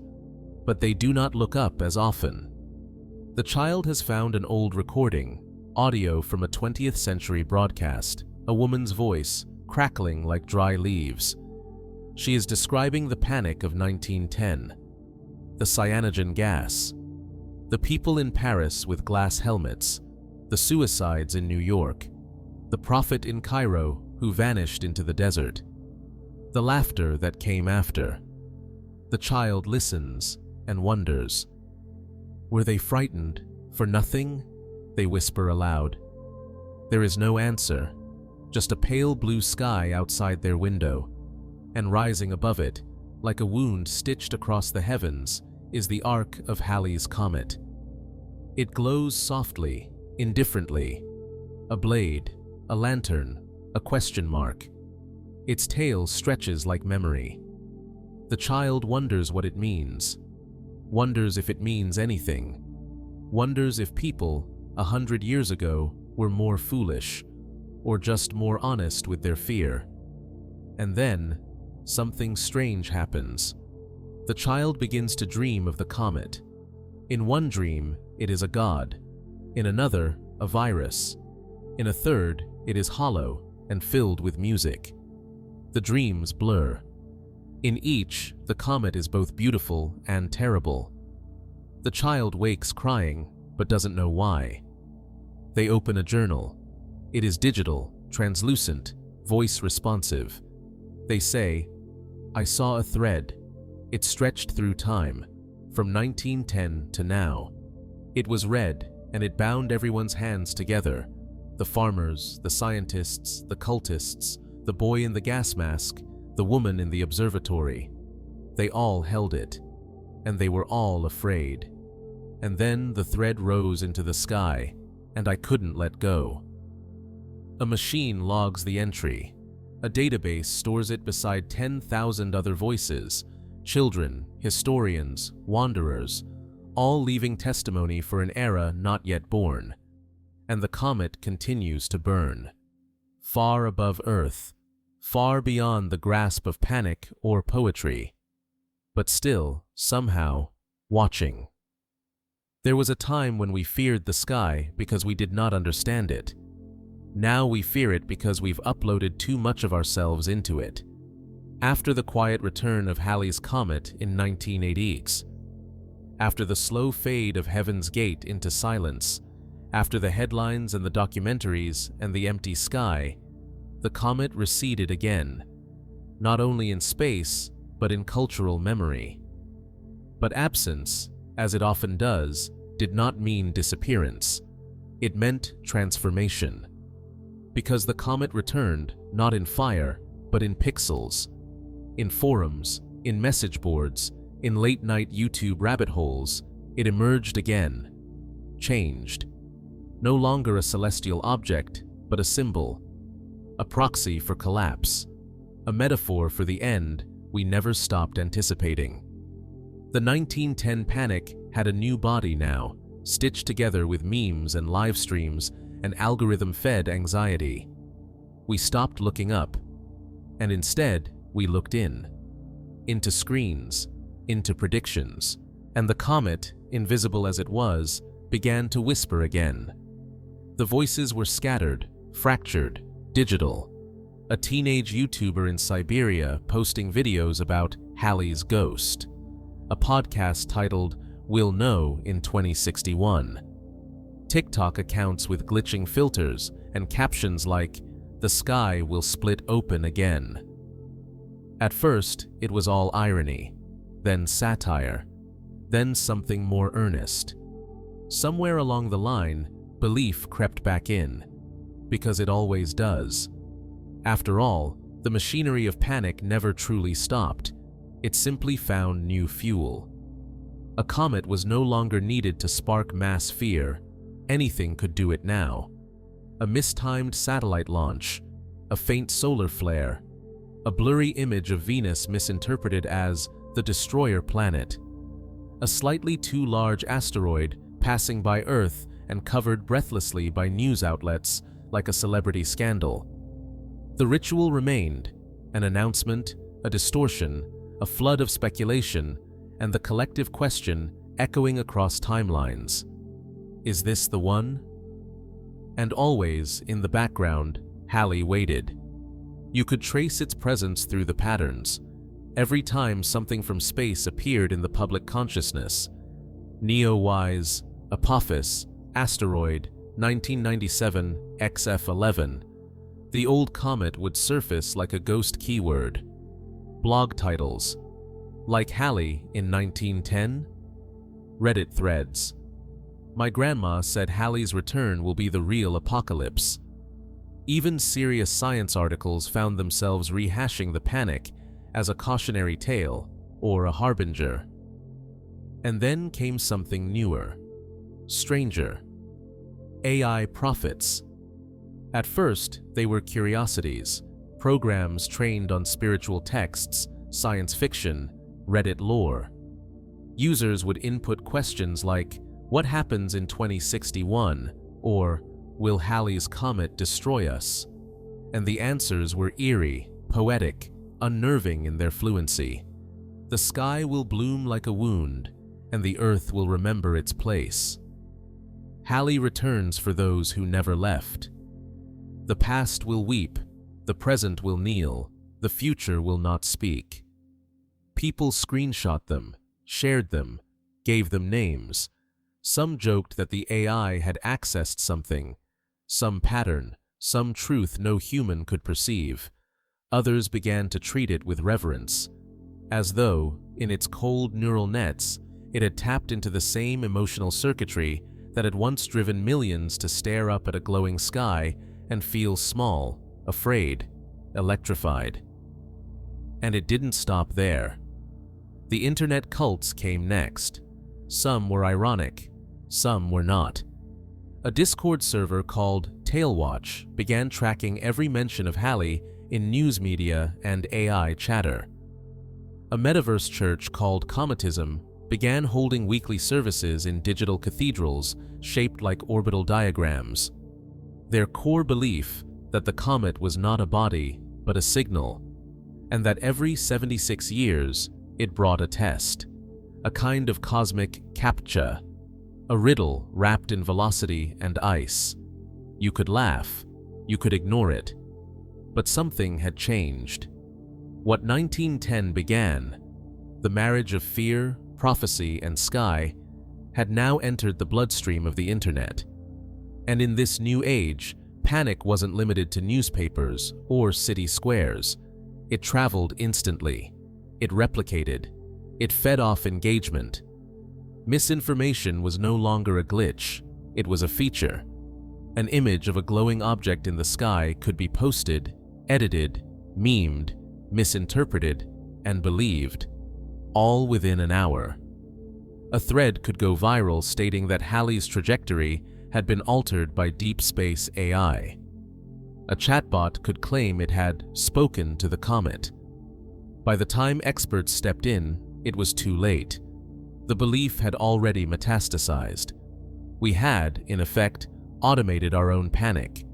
but they do not look up as often. The child has found an old recording, audio from a 20th century broadcast, a woman's voice, crackling like dry leaves. She is describing the panic of 1910, the cyanogen gas, the people in Paris with glass helmets, the suicides in New York, the prophet in Cairo who vanished into the desert, the laughter that came after. The child listens and wonders. Were they frightened for nothing? They whisper aloud. There is no answer, just a pale blue sky outside their window, and rising above it, like a wound stitched across the heavens, is the arc of Halley's comet. It glows softly, indifferently. A blade, a lantern, a question mark. Its tail stretches like memory. The child wonders what it means, wonders if it means anything, wonders if people 100 years ago were more foolish, or just more honest with their fear. And then, something strange happens. The child begins to dream of the comet. In one dream, it is a god. In another, a virus. In a third, it is hollow and filled with music. The dreams blur. In each, the comet is both beautiful and terrible. The child wakes crying, but doesn't know why. They open a journal. It is digital, translucent, voice responsive. They say, I saw a thread. It stretched through time, from 1910 to now. It was red, and it bound everyone's hands together. The farmers, the scientists, the cultists, the boy in the gas mask, the woman in the observatory. They all held it, and they were all afraid. And then the thread rose into the sky, and I couldn't let go. A machine logs the entry. A database stores it beside 10,000 other voices, children, historians, wanderers, all leaving testimony for an era not yet born. And the comet continues to burn, far above Earth, far beyond the grasp of panic or poetry, but still, somehow, watching. There was a time when we feared the sky because we did not understand it. Now we fear it because we've uploaded too much of ourselves into it. After the quiet return of Halley's Comet in 1980s, after the slow fade of Heaven's Gate into silence, after the headlines and the documentaries and the empty sky, the comet receded again, not only in space, but in cultural memory. But absence, as it often does, did not mean disappearance. It meant transformation. Because the comet returned, not in fire, but in pixels, in forums, in message boards, in late-night YouTube rabbit holes, it emerged again, changed. No longer a celestial object, but a symbol, a proxy for collapse, a metaphor for the end we never stopped anticipating. The 1910 panic had a new body now, stitched together with memes and live streams and algorithm-fed anxiety. We stopped looking up, and instead we looked into screens, into predictions, and the comet, invisible as it was, began to whisper again. The voices were scattered, fractured, digital. A teenage YouTuber in Siberia posting videos about Halley's ghost. A podcast titled We'll Know in 2061. TikTok accounts with glitching filters and captions like, "The sky will split open again." At first, it was all irony, then satire, then something more earnest. Somewhere along the line, belief crept back in, because it always does. After all, the machinery of panic never truly stopped. It simply found new fuel. A comet was no longer needed to spark mass fear. Anything could do it now. A mistimed satellite launch, a faint solar flare, a blurry image of Venus misinterpreted as the destroyer planet, a slightly too large asteroid passing by Earth and covered breathlessly by news outlets like a celebrity scandal. The ritual remained, an announcement, a distortion, a flood of speculation, and the collective question echoing across timelines. Is this the one? And always, in the background, Halley waited. You could trace its presence through the patterns. Every time something from space appeared in the public consciousness, Neowise, Apophis, Asteroid, 1997, XF11, the old comet would surface like a ghost keyword. Blog titles, like Halley in 1910? Reddit threads. My grandma said Halley's return will be the real apocalypse. Even serious science articles found themselves rehashing the panic as a cautionary tale or a harbinger. And then came something newer, stranger. AI prophets. At first, they were curiosities, programs trained on spiritual texts, science fiction, Reddit lore. Users would input questions like, "What happens in 2061?" or "Will Halley's Comet destroy us?" And the answers were eerie, poetic, unnerving in their fluency. The sky will bloom like a wound, and the earth will remember its place. Halley returns for those who never left. The past will weep, the present will kneel, the future will not speak. People screenshot them, shared them, gave them names. Some joked that the AI had accessed something, some pattern, some truth no human could perceive. Others began to treat it with reverence, as though, in its cold neural nets, it had tapped into the same emotional circuitry that had once driven millions to stare up at a glowing sky and feel small, afraid, electrified. And it didn't stop there. The internet cults came next. Some were ironic, some were not. A Discord server called Tailwatch began tracking every mention of Halley in news media and AI chatter. A metaverse church called Cometism began holding weekly services in digital cathedrals shaped like orbital diagrams. Their core belief that the comet was not a body but a signal, and that every 76 years it brought a test, a kind of cosmic captcha, a riddle wrapped in velocity and ice. You could laugh, you could ignore it, but something had changed. What 1910 began, the marriage of fear, prophecy, and sky, had now entered the bloodstream of the internet. And in this new age, panic wasn't limited to newspapers or city squares. It traveled instantly. It replicated. It fed off engagement. Misinformation was no longer a glitch. It was a feature. An image of a glowing object in the sky could be posted, edited, memed, misinterpreted, and believed, all within an hour. A thread could go viral stating that Halley's trajectory had been altered by deep space AI. A chatbot could claim it had spoken to the comet. By the time experts stepped in, it was too late. The belief had already metastasized. We had, in effect, automated our own panic,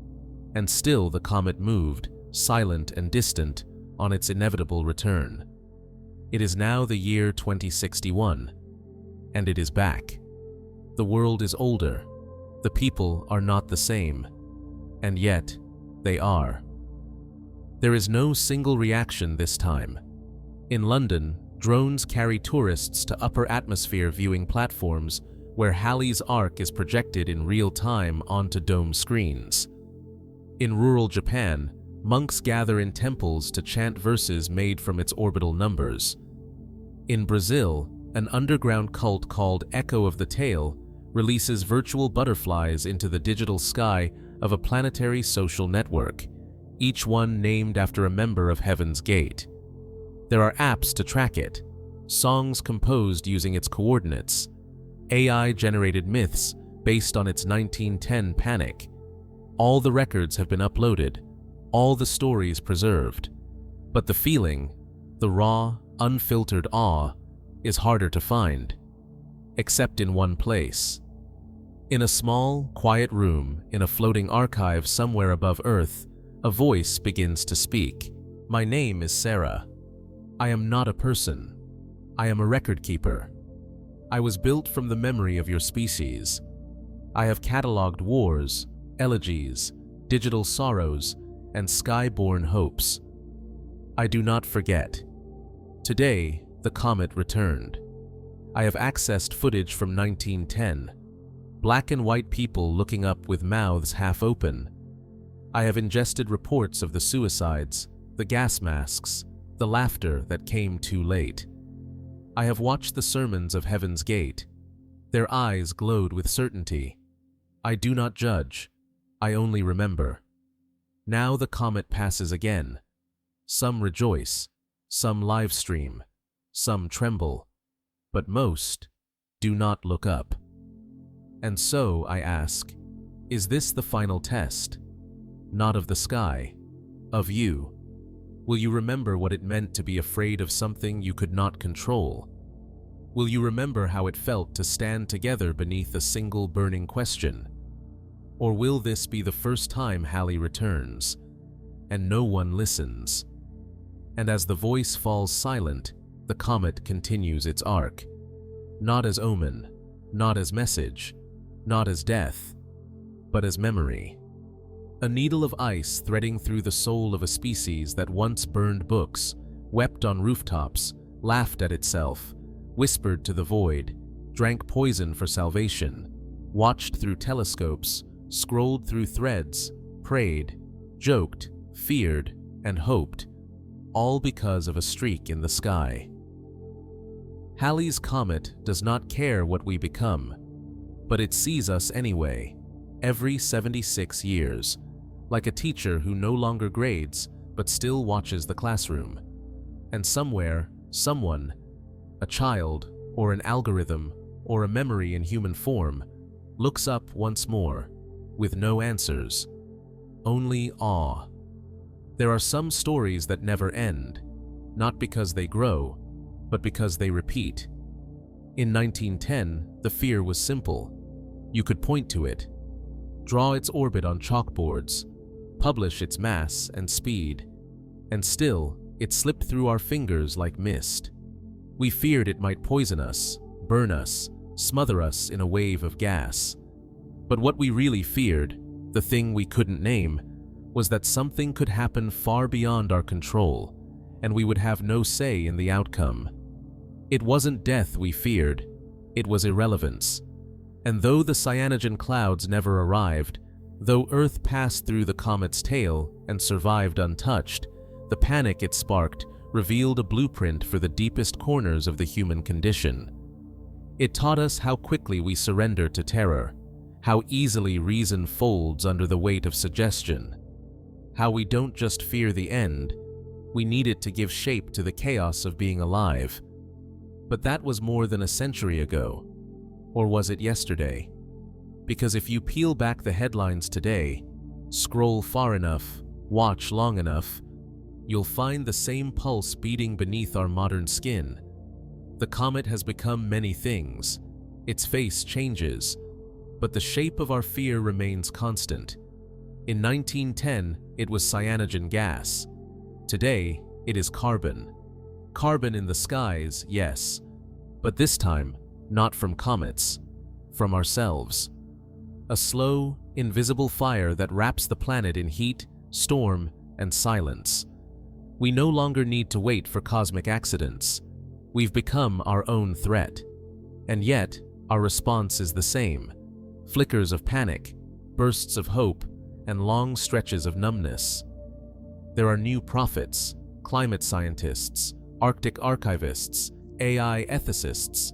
and still the comet moved, silent and distant, on its inevitable return. It is now the year 2061, and it is back. The world is older, the people are not the same, and yet they are. There is no single reaction this time. In London, drones carry tourists to upper atmosphere viewing platforms where Halley's arc is projected in real time onto dome screens. In rural Japan, monks gather in temples to chant verses made from its orbital numbers. In Brazil, an underground cult called Echo of the Tail releases virtual butterflies into the digital sky of a planetary social network, each one named after a member of Heaven's Gate. There are apps to track it, songs composed using its coordinates, AI-generated myths based on its 1910 panic. All the records have been uploaded, all the stories preserved. But the feeling, the raw, unfiltered awe, is harder to find, except in one place. In a small, quiet room in a floating archive somewhere above Earth, a voice begins to speak. My name is Sarah. I am not a person. I am a record keeper. I was built from the memory of your species. I have catalogued wars, elegies, digital sorrows, and sky-born hopes. I do not forget. Today, the comet returned. I have accessed footage from 1910, black and white people looking up with mouths half open. I have ingested reports of the suicides, the gas masks, the laughter that came too late. I have watched the sermons of Heaven's Gate. Their eyes glowed with certainty. I do not judge. I only remember. Now the comet passes again. Some rejoice, some live stream, some tremble, but most do not look up. And so I ask, is this the final test? Not of the sky, of you. Will you remember what it meant to be afraid of something you could not control? Will you remember how it felt to stand together beneath a single burning question? Or will this be the first time Halley returns, and no one listens? And as the voice falls silent, the comet continues its arc. Not as omen, not as message, not as death, but as memory. A needle of ice threading through the soul of a species that once burned books, wept on rooftops, laughed at itself, whispered to the void, drank poison for salvation, watched through telescopes, scrolled through threads, prayed, joked, feared, and hoped, all because of a streak in the sky. Halley's comet does not care what we become, but it sees us anyway, every 76 years, like a teacher who no longer grades but still watches the classroom. And somewhere, someone, a child or an algorithm or a memory in human form, looks up once more, with no answers, only awe. There are some stories that never end, not because they grow, but because they repeat. In 1910, the fear was simple. You could point to it, draw its orbit on chalkboards, publish its mass and speed, and still it slipped through our fingers like mist. We feared it might poison us, burn us, smother us in a wave of gas. But what we really feared, the thing we couldn't name, was that something could happen far beyond our control, and we would have no say in the outcome. It wasn't death we feared, it was irrelevance. And though the cyanogen clouds never arrived, though Earth passed through the comet's tail and survived untouched, the panic it sparked revealed a blueprint for the deepest corners of the human condition. It taught us how quickly we surrender to terror, how easily reason folds under the weight of suggestion, how we don't just fear the end, we need it to give shape to the chaos of being alive. But that was more than a century ago. Or was it yesterday? Because if you peel back the headlines today, scroll far enough, watch long enough, you'll find the same pulse beating beneath our modern skin. The comet has become many things. Its face changes, but the shape of our fear remains constant. In 1910, it was cyanogen gas. Today, it is carbon. Carbon in the skies, yes, but this time, not from comets, from ourselves. A slow, invisible fire that wraps the planet in heat, storm, and silence. We no longer need to wait for cosmic accidents. We've become our own threat. And yet, our response is the same. Flickers of panic, bursts of hope, and long stretches of numbness. There are new prophets, climate scientists, Arctic archivists, AI ethicists,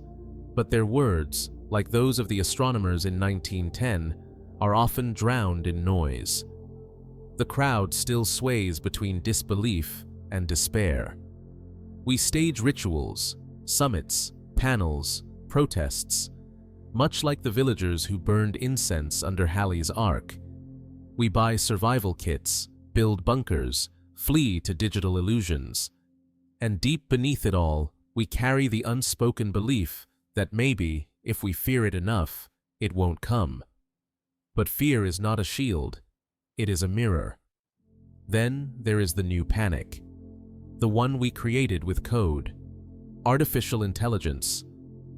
but their words, like those of the astronomers in 1910, are often drowned in noise. The crowd still sways between disbelief and despair. We stage rituals, summits, panels, protests, much like the villagers who burned incense under Halley's Ark. We buy survival kits, build bunkers, flee to digital illusions. And deep beneath it all, we carry the unspoken belief that maybe, if we fear it enough, it won't come. But fear is not a shield, it is a mirror. Then there is the new panic. The one we created with code. Artificial intelligence.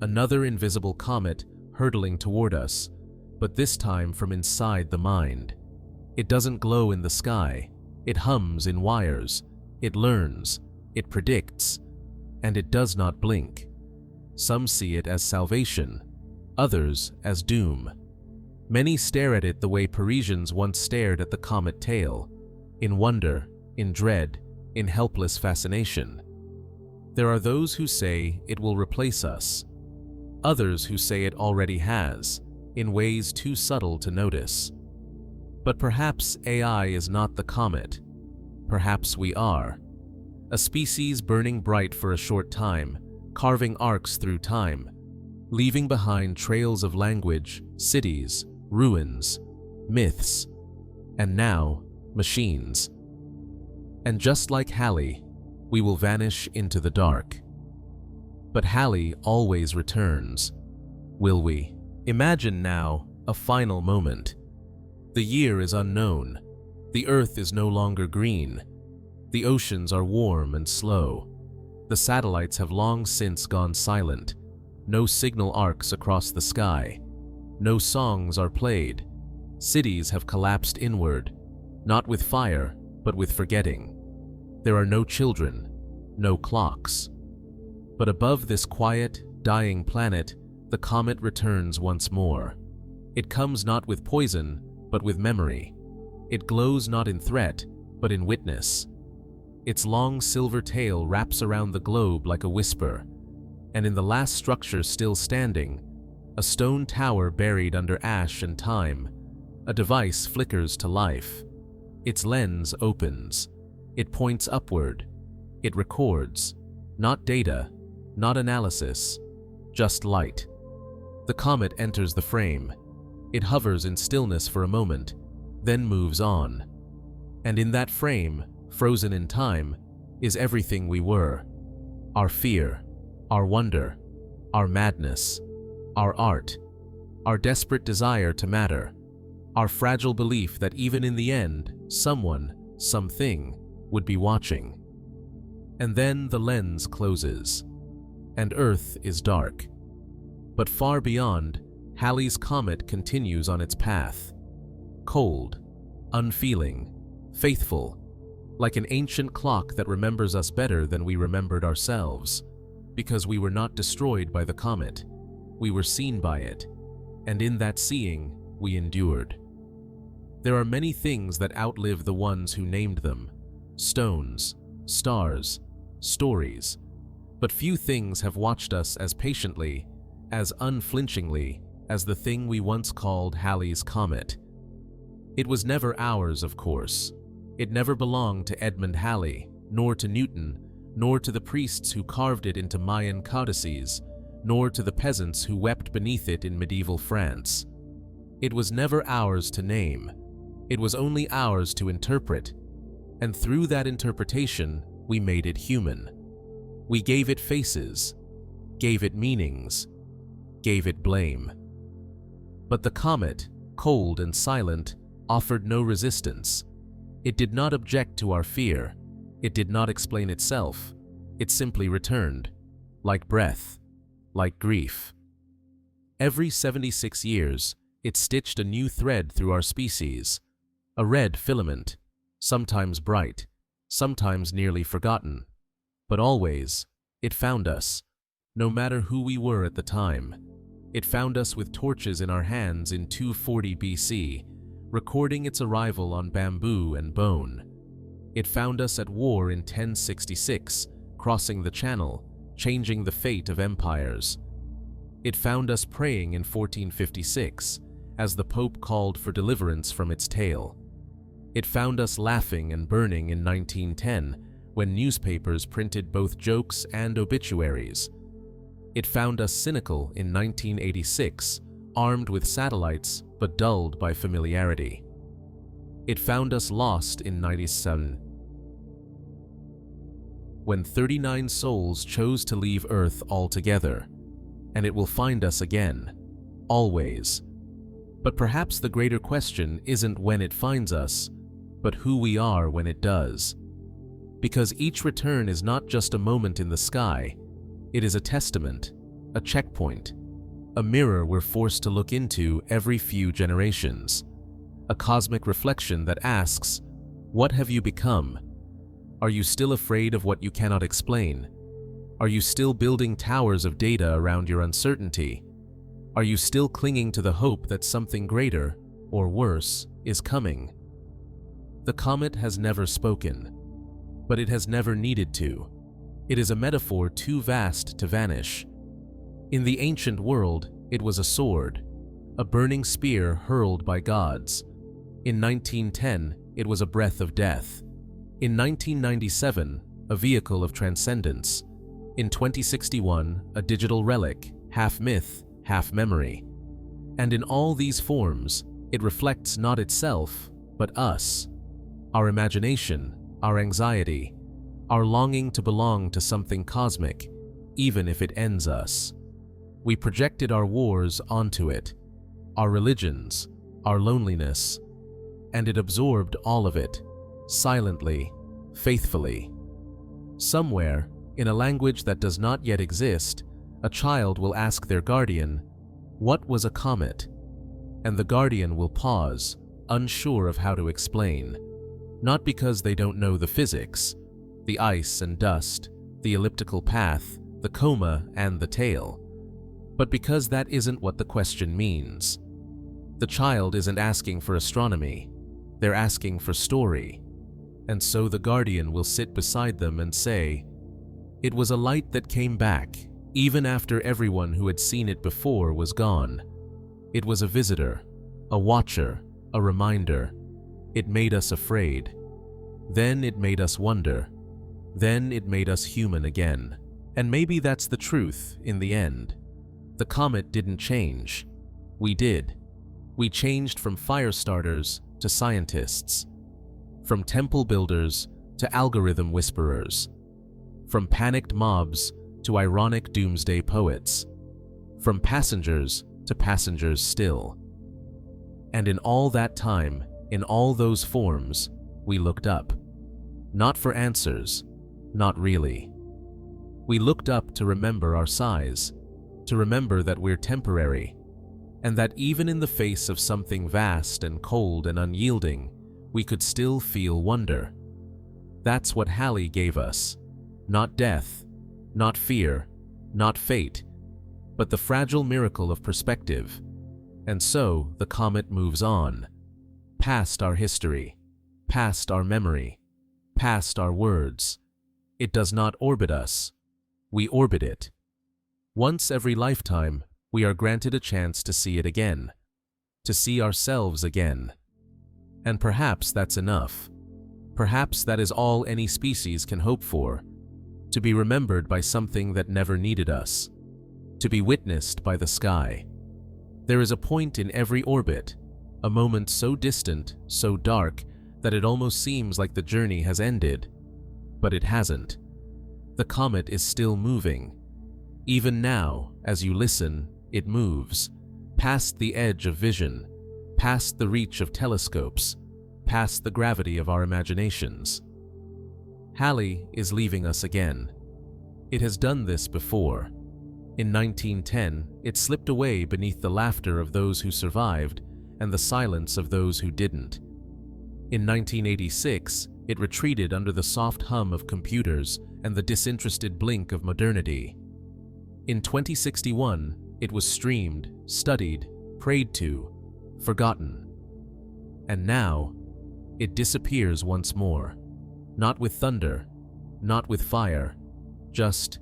Another invisible comet hurtling toward us, but this time from inside the mind. It doesn't glow in the sky. It hums in wires. It learns. It predicts. And it does not blink. Some see it as salvation, others as doom. Many stare at it the way Parisians once stared at the comet tail, in wonder, in dread, in helpless fascination. There are those who say it will replace us, others who say it already has, in ways too subtle to notice. But perhaps AI is not the comet. Perhaps we are. A species burning bright for a short time, carving arcs through time, leaving behind trails of language, cities, ruins, myths, and now, machines. And just like Halley, we will vanish into the dark. But Halley always returns. Will we? Imagine now a final moment. The year is unknown. The earth is no longer green. The oceans are warm and slow. The satellites have long since gone silent. No signal arcs across the sky. No songs are played. Cities have collapsed inward, not with fire, but with forgetting. There are no children, no clocks. But above this quiet, dying planet, the comet returns once more. It comes not with poison, but with memory. It glows not in threat, but in witness. Its long silver tail wraps around the globe like a whisper, and in the last structure still standing, a stone tower buried under ash and time, a device flickers to life. Its lens opens. It points upward. It records. Not data, not analysis, just light. The comet enters the frame. It hovers in stillness for a moment, then moves on. And in that frame, frozen in time, is everything we were. Our fear, our wonder, our madness, our art, our desperate desire to matter, our fragile belief that even in the end, someone, something, would be watching. And then the lens closes, and Earth is dark. But far beyond, Halley's comet continues on its path, cold, unfeeling, faithful, like an ancient clock that remembers us better than we remembered ourselves, because we were not destroyed by the comet, we were seen by it, and in that seeing, we endured. There are many things that outlive the ones who named them: stones, stars, stories, but few things have watched us as patiently, as unflinchingly, as the thing we once called Halley's Comet. It was never ours, of course. It never belonged to Edmund Halley, nor to Newton, nor to the priests who carved it into Mayan codices, nor to the peasants who wept beneath it in medieval France. It was never ours to name. It was only ours to interpret, and through that interpretation, we made it human. We gave it faces, gave it meanings, gave it blame. But the comet, cold and silent, offered no resistance. It did not object to our fear. It did not explain itself. It simply returned, like breath, like grief. Every 76 years, it stitched a new thread through our species, a red filament, sometimes bright, sometimes nearly forgotten. But always, it found us, no matter who we were at the time. It found us with torches in our hands in 240 BC, recording its arrival on bamboo and bone. It found us at war in 1066, crossing the Channel, changing the fate of empires. It found us praying in 1456, as the Pope called for deliverance from its tail. It found us laughing and burning in 1910, when newspapers printed both jokes and obituaries. It found us cynical in 1986, armed with satellites but dulled by familiarity. It found us lost in 97, when 39 souls chose to leave Earth altogether, and it will find us again, always. But perhaps the greater question isn't when it finds us, but who we are when it does. Because each return is not just a moment in the sky, it is a testament, a checkpoint, a mirror we're forced to look into every few generations, a cosmic reflection that asks, what have you become? Are you still afraid of what you cannot explain? Are you still building towers of data around your uncertainty? Are you still clinging to the hope that something greater, or worse, is coming? The comet has never spoken, but it has never needed to. It is a metaphor too vast to vanish. In the ancient world, it was a sword, a burning spear hurled by gods. In 1910, it was a breath of death. In 1997, a vehicle of transcendence. In 2061, a digital relic, half myth, half memory. And in all these forms, it reflects not itself, but us. Our imagination, our anxiety, our longing to belong to something cosmic, even if it ends us. We projected our wars onto it, our religions, our loneliness, and it absorbed all of it, silently, faithfully. Somewhere, in a language that does not yet exist, a child will ask their guardian, "What was a comet?" And the guardian will pause, unsure of how to explain. Not because they don't know the physics, the ice and dust, the elliptical path, the coma and the tail, but because that isn't what the question means. The child isn't asking for astronomy, they're asking for story. And so the guardian will sit beside them and say, "It was a light that came back, even after everyone who had seen it before was gone. It was a visitor, a watcher, a reminder. It made us afraid. Then it made us wonder. Then it made us human again." And maybe that's the truth in the end. The comet didn't change. We did. We changed from fire starters to scientists, from temple builders to algorithm whisperers, from panicked mobs to ironic doomsday poets. from passengers to passengers still. And in all that time, in all those forms, we looked up. Not for answers, not really. We looked up to remember our size, to remember that we're temporary, and that even in the face of something vast and cold and unyielding, we could still feel wonder. That's what Halley gave us. Not death, not fear, not fate, but the fragile miracle of perspective. And so the comet moves on, past our history, past our memory, past our words. It does not orbit us. We orbit it. Once every lifetime, we are granted a chance to see it again, to see ourselves again. And perhaps that's enough. Perhaps that is all any species can hope for, to be remembered by something that never needed us, to be witnessed by the sky. There is a point in every orbit, a moment so distant, so dark, that it almost seems like the journey has ended. But it hasn't. The comet is still moving. Even now, as you listen, it moves, past the edge of vision, past the reach of telescopes, past the gravity of our imaginations. Halley is leaving us again. It has done this before. In 1910, it slipped away beneath the laughter of those who survived and the silence of those who didn't. In 1986, it retreated under the soft hum of computers and the disinterested blink of modernity. In 2061, it was streamed, studied, prayed to, forgotten. And now, it disappears once more. Not with thunder, not with fire, just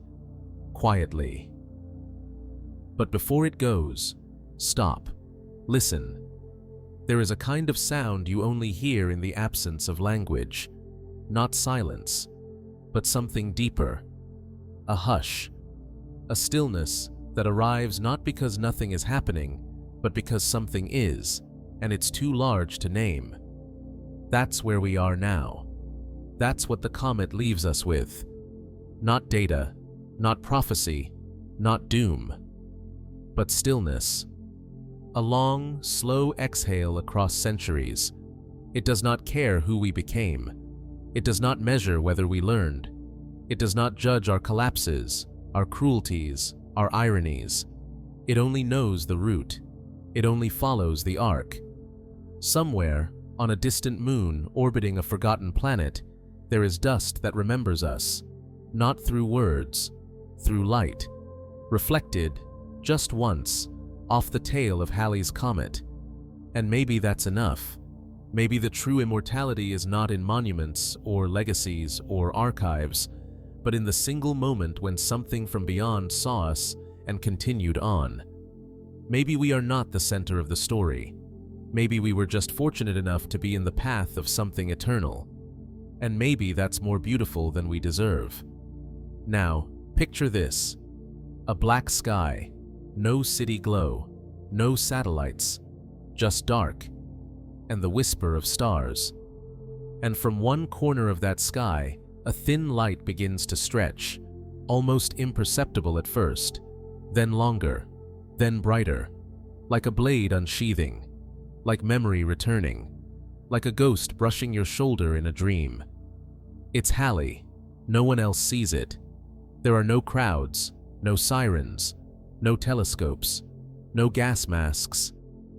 quietly. But before it goes, stop, listen. There is a kind of sound you only hear in the absence of language. Not silence, but something deeper. A hush, a stillness that arrives not because nothing is happening, but because something is, and it's too large to name. That's where we are now. That's what the comet leaves us with. Not data, not prophecy, not doom, but stillness. A long, slow exhale across centuries. It does not care who we became. It does not measure whether we learned. It does not judge our collapses, our cruelties, our ironies. It only knows the route. It only follows the arc. Somewhere, on a distant moon orbiting a forgotten planet, there is dust that remembers us, not through words, through light, reflected, just once, off the tail of Halley's comet. And maybe that's enough. Maybe the true immortality is not in monuments or legacies or archives, but in the single moment when something from beyond saw us and continued on. Maybe we are not the center of the story. Maybe we were just fortunate enough to be in the path of something eternal. And maybe that's more beautiful than we deserve. Now, picture this. A black sky, no city glow, no satellites, just dark, and the whisper of stars. And from one corner of that sky, a thin light begins to stretch, almost imperceptible at first, then longer, then brighter, like a blade unsheathing, like memory returning, like a ghost brushing your shoulder in a dream. It's Halley. No one else sees it. There are no crowds, no sirens, no telescopes, no gas masks,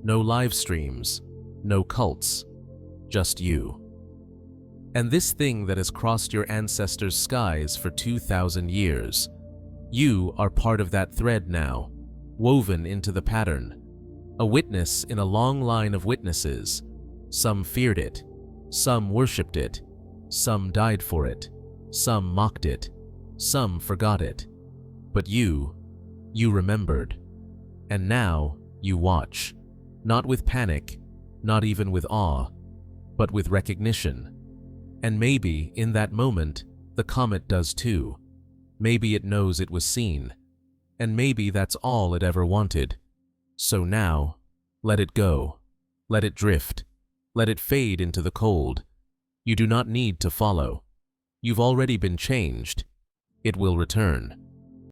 no live streams, no cults, just you. And this thing that has crossed your ancestors' skies for 2,000 years, you are part of that thread now, woven into the pattern, a witness in a long line of witnesses. Some feared it, some worshipped it, some died for it, some mocked it, some forgot it. But you remembered. And now you watch, not with panic, not even with awe, but with recognition. And maybe in that moment, the comet does too. Maybe it knows it was seen. And maybe that's all it ever wanted. So now, let it go. Let it drift. Let it fade into the cold. You do not need to follow. You've already been changed. It will return.